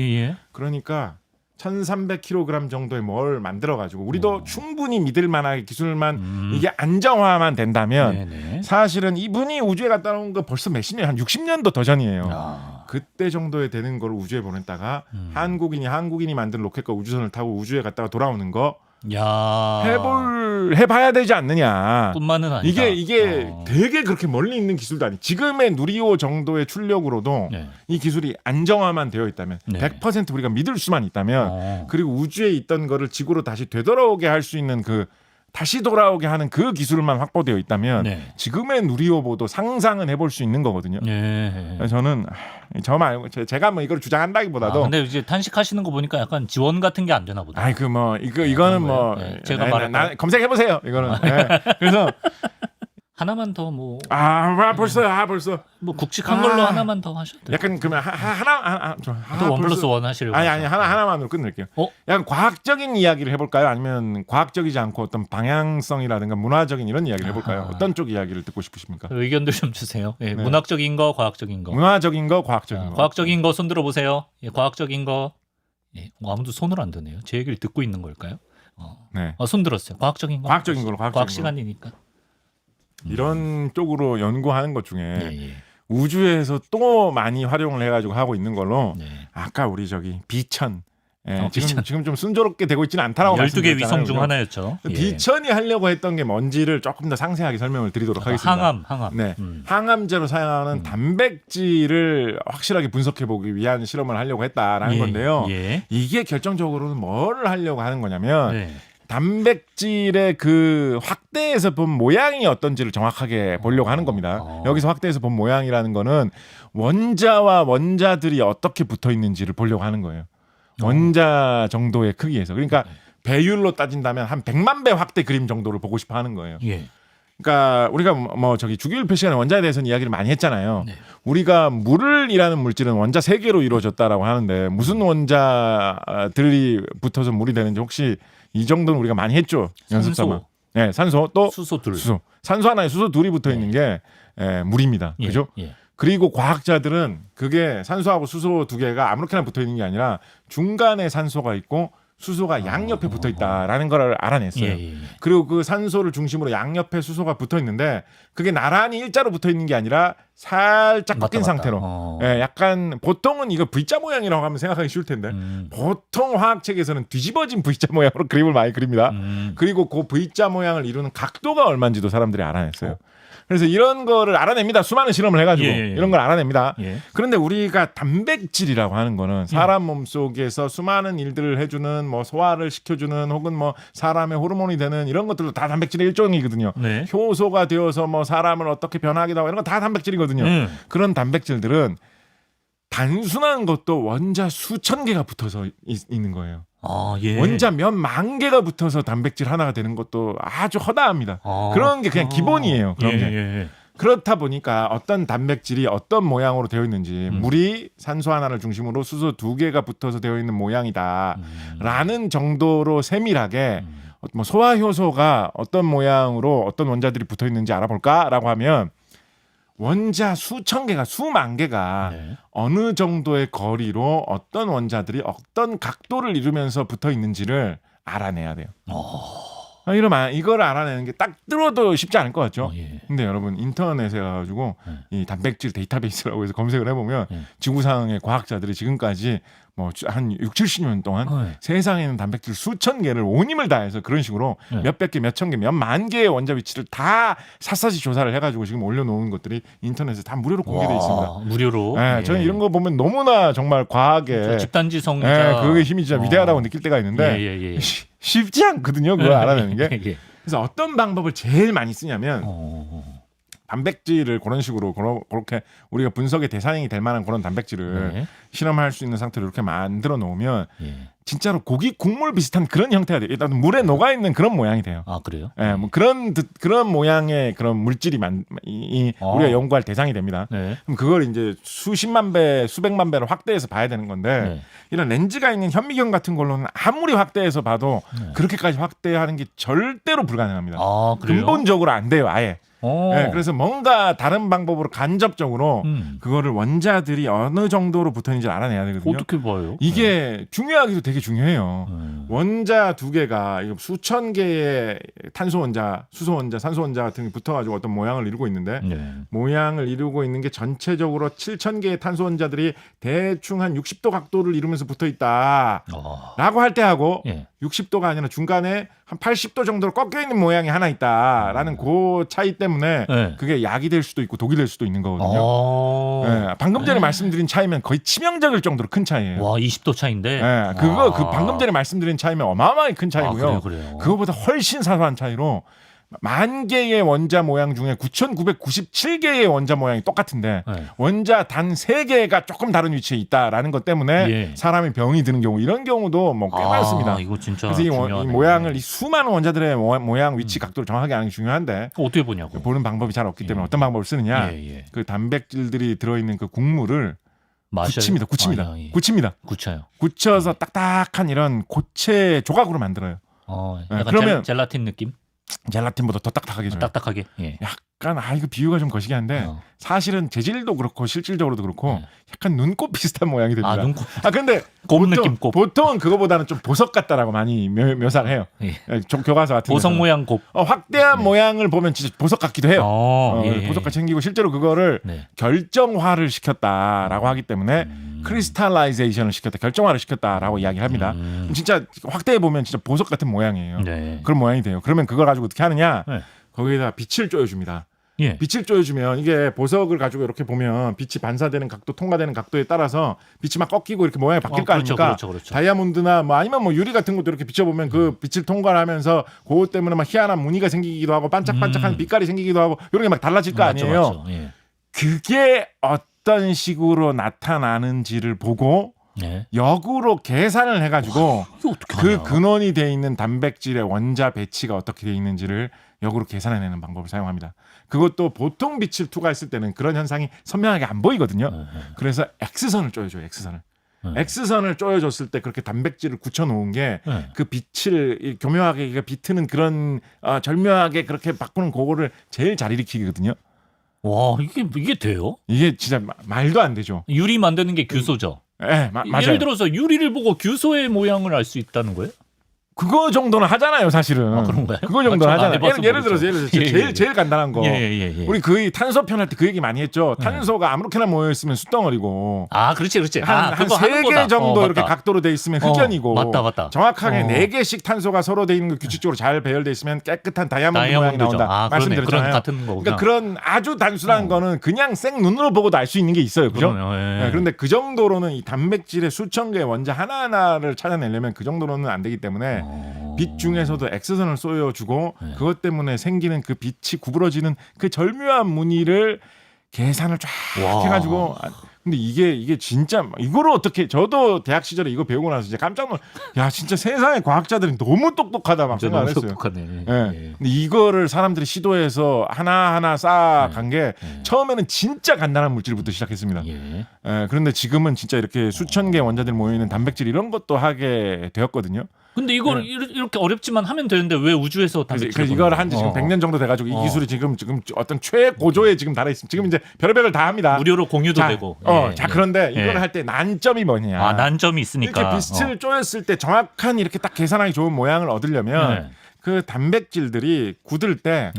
그러니까 1,300kg 정도의 뭘 만들어가지고 우리도 충분히 믿을 만하게 기술만 이게 안정화만 된다면 사실은 이분이 우주에 갔다 온 거 벌써 몇십 년, 한 60년도 더 전이에요. 그때 정도에 되는 걸 우주에 보냈다가 한국인이 만든 로켓과 우주선을 타고 우주에 갔다가 돌아오는 거 해봐야 되지 않느냐. 뿐만은 아니다. 이게 되게 그렇게 멀리 있는 기술도 아니. 지금의 누리호 정도의 출력으로도 이 기술이 안정화만 되어 있다면 100% 우리가 믿을 수만 있다면 그리고 우주에 있던 거를 지구로 다시 되돌아오게 할 수 있는 그 다시 돌아오게 하는 그 기술만 확보되어 있다면 지금의 누리호보도 상상은 해볼 수 있는 거거든요. 그래서 저는 저 말고 제가 뭐 이걸 주장한다기보다도 근데 이제 탄식하시는 거 보니까 약간 지원 같은 게 안 되나 보다. 이거는 뭐 제가 검색해 보세요. 이거는 그래서 하나만 더 뭐 벌써 뭐 굵직한 걸로 하나만 더 하셔도 돼요. 약간 그러면 하나 또 1+1 하시려고. 아니 하나만으로 끝낼게요. 약간 과학적인 이야기를 해볼까요? 아니면 과학적이지 않고 어떤 방향성이라든가 문화적인 이런 이야기를 해볼까요? 어떤 쪽 이야기를 듣고 싶으십니까? 의견들 좀 주세요. 문학적인 거, 과학적인 거. 문화적인 거, 과학적인 거. 과학적인 거 손 들어보세요. 과학적인 거. 아무도 손을 안 드네요. 제 얘기를 듣고 있는 걸까요? 손 들었어요. 과학적인 거. 과학적인 걸로. 과학 시간이니까. 이런 쪽으로 연구하는 것 중에 우주에서 또 많이 활용을 해가지고 하고 있는 걸로 아까 우리 저기 비천 지금 좀 순조롭게 되고 있지는 않다라고 12개 위성 중 하나였죠. 비천이 하려고 했던 게 뭔지를 조금 더 상세하게 설명을 드리도록 하겠습니다. 항암. 항암제로 사용하는 단백질을 확실하게 분석해보기 위한 실험을 하려고 했다라는 건데요. 이게 결정적으로는 뭘 하려고 하는 거냐면 단백질의 그 확대해서 본 모양이 어떤지를 정확하게 보려고 하는 겁니다. 여기서 확대해서 본 모양이라는 거는 원자와 원자들이 어떻게 붙어 있는지를 보려고 하는 거예요. 원자 정도의 크기에서. 그러니까 배율로 따진다면 한 100만 배 확대 그림 정도를 보고 싶어 하는 거예요. 그러니까 우리가 뭐 저기 주기율표 시간에 원자에 대해서는 이야기를 많이 했잖아요. 우리가 물이라는 물질은 원자 3개로 이루어졌다라고 하는데 무슨 원자들이 붙어서 물이 되는지 혹시 이 정도는 우리가 많이 했죠. 연습삼아. 산소 또 수소 둘. 산소 하나에 수소 둘이 붙어 있는 게 물입니다. 그죠? 그리고 과학자들은 그게 산소하고 수소 2개가 아무렇게나 붙어 있는 게 아니라 중간에 산소가 있고 수소가 양옆에 붙어 있다라는 걸 알아냈어요. 그리고 그 산소를 중심으로 양옆에 수소가 붙어 있는데 그게 나란히 일자로 붙어 있는 게 아니라 살짝 꺾인 상태로. 약간 보통은 이거 V자 모양이라고 하면 생각하기 쉬울 텐데 보통 화학책에서는 뒤집어진 V자 모양으로 그림을 많이 그립니다. 그리고 그 V자 모양을 이루는 각도가 얼마인지도 사람들이 알아냈어요. 그래서 이런 거를 알아냅니다. 수많은 실험을 해가지고 이런 걸 알아냅니다. 그런데 우리가 단백질이라고 하는 거는 사람 몸속에서 수많은 일들을 해주는 뭐 소화를 시켜주는 혹은 뭐 사람의 호르몬이 되는 이런 것들도 다 단백질의 일종이거든요. 효소가 되어서 뭐 사람을 어떻게 변하기도 하고 이런 거 다 단백질이거든요. 그런 단백질들은 단순한 것도 원자 수천 개가 붙어서 있는 거예요. 원자 몇 만 개가 붙어서 단백질 하나가 되는 것도 아주 허다합니다. 그런 게 그냥 기본이에요. 그런 게. 그렇다 보니까 어떤 단백질이 어떤 모양으로 되어 있는지 물이 산소 하나를 중심으로 수소 2개가 붙어서 되어 있는 모양이다라는 정도로 세밀하게 뭐 소화효소가 어떤 모양으로 어떤 원자들이 붙어 있는지 알아볼까라고 하면 원자 수천 개가 수만 개가 어느 정도의 거리로 어떤 원자들이 어떤 각도를 이루면서 붙어 있는지를 알아내야 돼요. 이러면 이걸 알아내는 게 딱 들어도 쉽지 않을 것 같죠. 근데 여러분 인터넷에 가가지고 이 단백질 데이터베이스라고 해서 검색을 해보면 지구상의 과학자들이 지금까지 뭐 한 6, 70년 동안 네. 세상에 있는 단백질 수천 개를 온 힘을 다해서 그런 식으로 네. 몇백 개, 몇천 개, 몇만 개의 원자 위치를 다 샅샅이 조사를 해가지고 지금 올려놓은 것들이 인터넷에 다 무료로 공개돼 있습니다. 무료로. 네, 저는 이런 거 보면 너무나 정말 과하게 집단지성이자 그게 힘이 진짜 위대하다고 느낄 때가 있는데 예. 쉽지 않거든요. 그걸 알아내는 게. 예. 그래서 어떤 방법을 제일 많이 쓰냐면 어. 단백질을 그런 식으로 그렇게 우리가 분석의 대상이 될 만한 그런 단백질을 네. 실험할 수 있는 상태로 이렇게 만들어 놓으면 예. 진짜로 고기 국물 비슷한 그런 형태가 돼요. 일단 물에 녹아 있는 그런 모양이 돼요. 아 그래요? 예, 뭐 그런 모양의 그런 물질이 우리가 연구할 대상이 됩니다. 네. 그럼 그걸 이제 수십만 배, 수백만 배로 확대해서 봐야 되는 건데 네. 이런 렌즈가 있는 현미경 같은 걸로는 아무리 확대해서 봐도 네. 그렇게까지 확대하는 게 절대로 불가능합니다. 아 그래요? 근본적으로 안 돼요, 아예. 네, 그래서 뭔가 다른 방법으로 간접적으로 그거를 원자들이 어느 정도로 붙어있는지 알아내야 되거든요. 어떻게 봐요? 이게 중요하기도 되게 중요해요. 원자 두 개가 수천 개의 탄소 원자, 수소 원자, 산소 원자 같은 게 붙어가지고 어떤 모양을 이루고 있는데 네. 모양을 이루고 있는 게 전체적으로 7천 개의 탄소 원자들이 대충 한 60도 각도를 이루면서 붙어 있다라고 할 때하고 예. 60도가 아니라 중간에 한 80도 정도로 꺾여 있는 모양이 하나 있다라는 그 차이 때문에 네. 그게 약이 될 수도 있고 독이 될 수도 있는 거거든요. 아. 네, 방금 전에 말씀드린 차이면 거의 치명적일 정도로 큰 차이예요. 와 20도 차인데. 네, 그거 그 방금 전에 말씀드린 차이면 어마어마하게 큰 차이고요. 그래요. 그거보다 훨씬 사소한 차이로 만 개의 원자 모양 중에 9,997개의 원자 모양이 똑같은데 네. 원자 단 3개가 조금 다른 위치에 있다라는 것 때문에 예. 사람이 병이 드는 경우 이런 경우도 뭐 꽤 많습니다. 이거 진짜 그래서 이 중요하네. 모양을 이 수많은 원자들의 모양 위치 각도를 정확하게 아는 게 중요한데 어떻게 보냐고. 보는 방법이 잘 없기 때문에 예. 어떤 방법을 쓰느냐 예. 그 단백질들이 들어있는 그 국물을 마셔요? 굳힙니다. 아, 예. 굳힙니다. 굳혀요. 굳혀서 딱딱한 이런 고체 조각으로 만들어요. 약간 그러면 젤라틴 느낌? 젤라틴보다 더 딱딱하게 줘요. 딱딱하게. 예. 약간 이거 비유가 좀 거시기한데 사실은 재질도 그렇고 실질적으로도 그렇고 약간 눈곱 비슷한 모양이 됩니다. 눈곱. 근데 곰 느낌 곱. 보통은 그거보다는 좀 보석 같다라고 많이 묘사를 해요. 예. 좀 교과서 같은 보석 데서는. 모양 곱. 확대한 모양을 보면 진짜 보석 같기도 해요. 예. 보석같이 생기고 실제로 그거를 네. 결정화를 시켰다라고 하기 때문에 크리스탈라이제이션을 시켰다, 결정화를 시켰다라고 이야기를 합니다. 진짜 확대해 보면 진짜 보석 같은 모양이에요. 네. 그런 모양이 돼요. 그러면 그걸 가지고 어떻게 하느냐? 네. 거기에다 빛을 쪼여줍니다. 예. 빛을 쪼여주면 이게 보석을 가지고 이렇게 보면 빛이 반사되는 각도, 통과되는 각도에 따라서 빛이 막 꺾이고 이렇게 모양이 바뀔 거 아닙니까? 그렇죠. 다이아몬드나 뭐 아니면 뭐 유리 같은 것도 이렇게 비춰보면 그 빛을 통과하면서 그것 때문에 막 희한한 무늬가 생기기도 하고 반짝반짝한 빛깔이 생기기도 하고 이런 게 막 달라질 거 아니에요. 맞죠. 예. 그게 어떤 식으로 나타나는지를 보고 네. 역으로 계산을 해가지고 이거 어떻게 그 하냐? 근원이 돼 있는 단백질의 원자 배치가 어떻게 돼 있는지를 역으로 계산해내는 방법을 사용합니다. 그것도 보통 빛을 투과했을 때는 그런 현상이 선명하게 안 보이거든요. 그래서 X선을 쪼여줘요. X선을. X선을 쪼여줬을 때 그렇게 단백질을 굳혀놓은 게 그 빛을 교묘하게 비트는 그런 절묘하게 그렇게 바꾸는 그거를 제일 잘 일으키거든요. 와 이게 돼요? 이게 진짜 말도 안 되죠. 유리 만드는 게 규소죠. 네, 맞아요. 예를 들어서 유리를 보고 규소의 모양을 알 수 있다는 거예요? 그거 정도는 하잖아요, 사실은. 그런가요? 그거 정도는 안 하잖아요. 해봐서 예를 들어서 모르죠. 제일 간단한 거. 예. 우리 그 탄소 편할 때 그 얘기 많이 했죠. 탄소가 아무렇게나 모여 있으면 숫덩어리고. 그렇지. 한 그거 하는 3개 거다. 정도 이렇게 맞다. 각도로 돼 있으면 흑연이고. 맞다. 정확하게 4개씩 탄소가 서로 돼 있는 거 규칙적으로 잘 배열돼 있으면 깨끗한 다이아몬드 모양이 나온다. 말씀드렸잖아요. 그런 같은 거구나. 그러니까 그런 아주 단순한 거는 그냥 생 눈으로 보고도 알 수 있는 게 있어요. 그죠? 네, 그런데 그 정도로는 이 단백질의 수천 개의 원자 하나하나를 찾아내려면 그 정도로는 안 되기 때문에 빛 중에서도 X선을 쏘여주고 그것 때문에 생기는 그 빛이 구부러지는 그 절묘한 무늬를 계산을 쫙 해가지고. 근데 이게 진짜 이거를 어떻게 저도 대학 시절에 이거 배우고 나서 이제 깜짝 야 진짜 세상의 과학자들이 너무 똑똑하다 막 생각을 했어요. 똑똑하네. 근데 이거를 사람들이 시도해서 하나하나 쌓아간 게 처음에는 진짜 간단한 물질부터 시작했습니다. 그런데 지금은 진짜 이렇게 수천 개의 원자들이 모여있는 단백질 이런 것도 하게 되었거든요. 근데 이걸 이렇게 어렵지만 하면 되는데 왜 우주에서 단백질? 그래서 이걸 한지 지금 100년 정도 돼가지고 이 기술이 지금 어떤 최고조에 지금 달해 있습니다. 지금 이제 별의별 다 합니다. 무료로 공유도 되고. 그런데 이걸 할 때 난점이 뭐냐? 난점이 있으니까. 이렇게 빛을 쪼였을 때 정확한 이렇게 딱 계산하기 좋은 모양을 얻으려면 그 단백질들이 굳을 때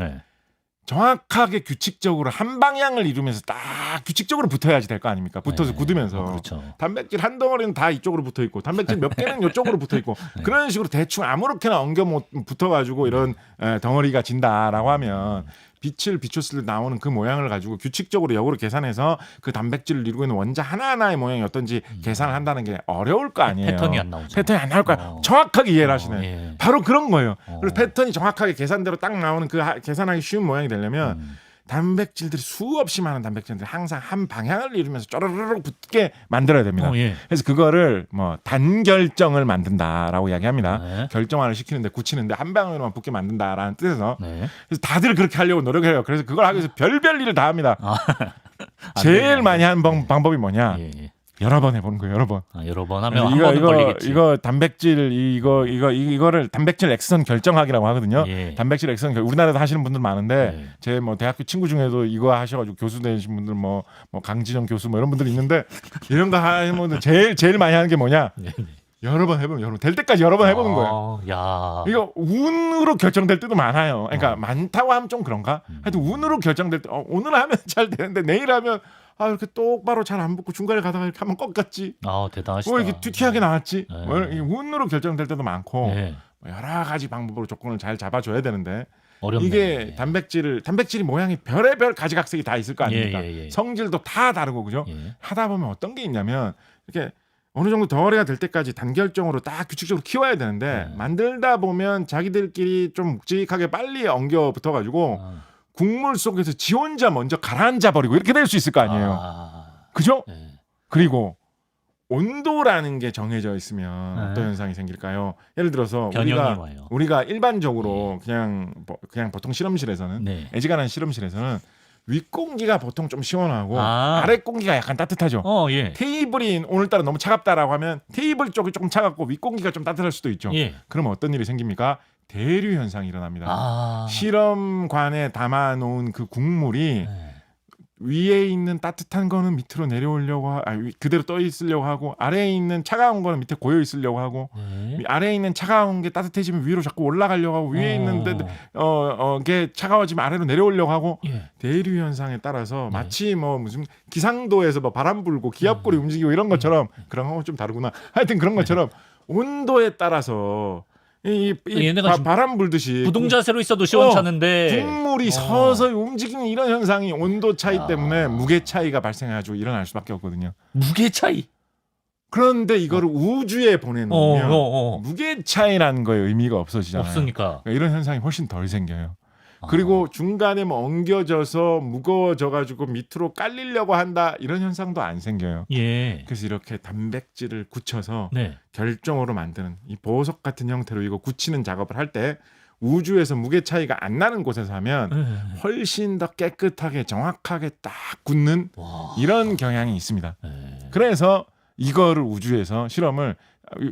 정확하게 규칙적으로 한 방향을 이루면서 딱 규칙적으로 붙어야지 될 거 아닙니까? 붙어서 네. 굳으면서. 그렇죠. 단백질 한 덩어리는 다 이쪽으로 붙어 있고 단백질 몇 개는 이쪽으로 붙어 있고 네. 그런 식으로 대충 아무렇게나 엉겨 붙어가지고 이런 덩어리가 진다라고 하면 빛을 비췄을 때 나오는 그 모양을 가지고 규칙적으로 역으로 계산해서 그 단백질을 이루고 있는 원자 하나하나의 모양이 어떤지 계산을 한다는 게 어려울 거 아니에요. 패턴이 안 나오죠. 패턴이 안 나올 거야. 정확하게 이해를 하시네. 예. 바로 그런 거예요. 그래서 패턴이 정확하게 계산대로 딱 나오는 그 계산하기 쉬운 모양이 되려면 단백질들이 수없이 많은 단백질들이 항상 한 방향을 이루면서 쪼르르르 붙게 만들어야 됩니다. 예. 그래서 그거를 뭐 단결정을 만든다라고 이야기합니다. 네. 결정화를 시키는데 굳히는데 한 방향으로만 붙게 만든다라는 뜻에서 네. 그래서 다들 그렇게 하려고 노력해요. 그래서 그걸 하기 위해서 별별 일을 다 합니다. 안 제일 되네요. 많이 하는 방법이 뭐냐? 예, 예. 여러 번 해보는 거예요. 여러 번. 여러 번 하면 한 번은 걸리겠지. 이거 단백질 이거를 단백질 액선 결정하기라고 하거든요. 예. 단백질 액선 우리나라에도 하시는 분들 많은데 예. 제 뭐 대학교 친구 중에도 이거 하셔가지고 교수 되신 분들 뭐 강지정 교수 뭐 이런 분들 있는데 이런 거 하는 분들 제일 많이 하는 게 뭐냐? 네, 네. 여러 번 해보면 될 때까지 여러 번 해보는 거예요. 야. 이거 운으로 결정될 때도 많아요. 그러니까 많다고 하면 좀 그런가? 하여튼 운으로 결정될 때 오늘 하면 잘 되는데 내일 하면 이렇게 똑바로 잘 안 붙고 중간에 가다가 이렇게 하면 꺾었지. 대단하시다. 뭐 이렇게 튀튀하게 나왔지. 네. 뭐 이게 운으로 결정될 때도 많고 네. 여러 가지 방법으로 조건을 잘 잡아줘야 되는데 어렵네. 이게 단백질이 모양이 별의별 가지각색이 다 있을 거 아닙니까? 예. 성질도 다 다르고 그죠? 예. 하다 보면 어떤 게 있냐면 이렇게 어느 정도 덩어리가 될 때까지 단결정으로 딱 규칙적으로 키워야 되는데 만들다 보면 자기들끼리 좀 묵직하게 빨리 엉겨 붙어가지고 국물 속에서 지 혼자 먼저 가라앉아 버리고 이렇게 될 수 있을 거 아니에요. 그죠? 네. 그리고 온도라는 게 정해져 있으면 네. 어떤 현상이 생길까요? 예를 들어서 변형이 와요. 우리가 일반적으로 그냥 보통 실험실에서는 네. 애지간한 실험실에서는 윗공기가 보통 좀 시원하고 아. 아랫공기가 약간 따뜻하죠. 예. 테이블이 오늘따라 너무 차갑다라고 하면 테이블 쪽이 조금 차갑고 윗공기가 좀 따뜻할 수도 있죠. 예. 그러면 어떤 일이 생깁니까? 대류 현상이 일어납니다. 네. 실험관에 담아놓은 그 국물이 위에 있는 따뜻한 거는 밑으로 내려오려고 그대로 떠 있으려고 하고 아래에 있는 차가운 거는 밑에 고여 있으려고 하고 네. 아래에 있는 차가운 게 따뜻해지면 위로 자꾸 올라가려고 하고 위에 있는데 게 차가워지면 아래로 내려오려고 하고 예. 대류 현상에 따라서 네. 마치 뭐 무슨 기상도에서 뭐 바람 불고 기압골이 움직이고 이런 것처럼 그런 거 좀 다르구나. 하여튼 그런 것처럼 온도에 따라서 얘네가 지금 바람 불듯이 부동자세로 있어도 시원찮은데 국물이 서서히 움직이는 이런 현상이 온도 차이 때문에 무게 차이가 발생해가지고 일어날 수밖에 없거든요. 무게 차이. 그런데 이거를 우주에 보내놓으면 무게 차이라는 거에 의미가 없어지잖아요. 없으니까. 그러니까 이런 현상이 훨씬 덜 생겨요. 그리고 중간에 뭐 엉겨져서 무거워져가지고 밑으로 깔리려고 한다 이런 현상도 안 생겨요. 예. 그래서 이렇게 단백질을 굳혀서 네. 결정으로 만드는 이 보석 같은 형태로 이거 굳히는 작업을 할 때 우주에서 무게 차이가 안 나는 곳에서 하면 훨씬 더 깨끗하게 정확하게 딱 굳는 이런 경향이 있습니다. 그래서 이거를 우주에서 실험을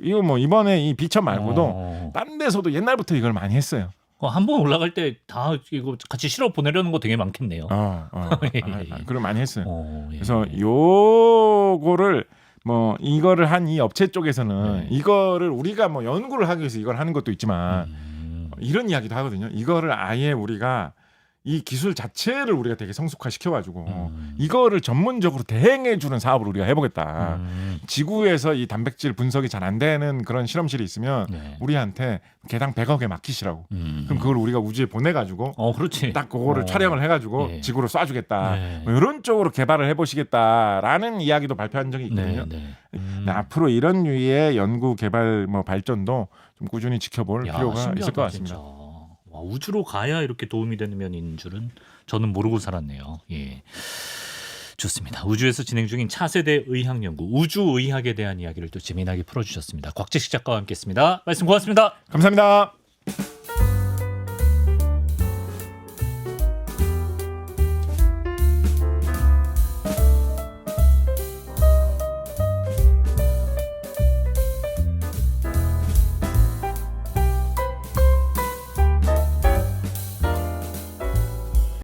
이거 뭐 이번에 이 비처 말고도 딴 데서도 옛날부터 이걸 많이 했어요. 한 번 올라갈 때 다 이거 같이 실어 보내려는 거 되게 많겠네요. 그걸 많이 했어요. 예. 그래서 요거를 뭐 이거를 한 이 업체 쪽에서는 네. 이거를 우리가 뭐 연구를 하기 위해서 이걸 하는 것도 있지만 이런 이야기도 하거든요. 이거를 아예 우리가 이 기술 자체를 우리가 되게 성숙화 시켜가지고 이거를 전문적으로 대행해주는 사업을 우리가 해보겠다. 지구에서 이 단백질 분석이 잘 안 되는 그런 실험실이 있으면 네. 우리한테 개당 100억에 맡기시라고. 그럼 그걸 우리가 우주에 보내가지고 그렇지. 딱 그거를 촬영을 해가지고 예. 지구로 쏴주겠다. 네. 뭐 이런 쪽으로 개발을 해보시겠다라는 이야기도 발표한 적이 있거든요. 네. 네, 앞으로 이런 류의 연구 개발 뭐 발전도 좀 꾸준히 지켜볼 필요가 있을 신기하다, 것 같습니다. 진짜. 와, 우주로 가야 이렇게 도움이 되는 면인 줄은 저는 모르고 살았네요. 예. 좋습니다. 우주에서 진행 중인 차세대 의학 연구, 우주의학에 대한 이야기를 또 재미나게 풀어주셨습니다. 곽재식 작가와 함께했습니다. 말씀 고맙습니다. 감사합니다.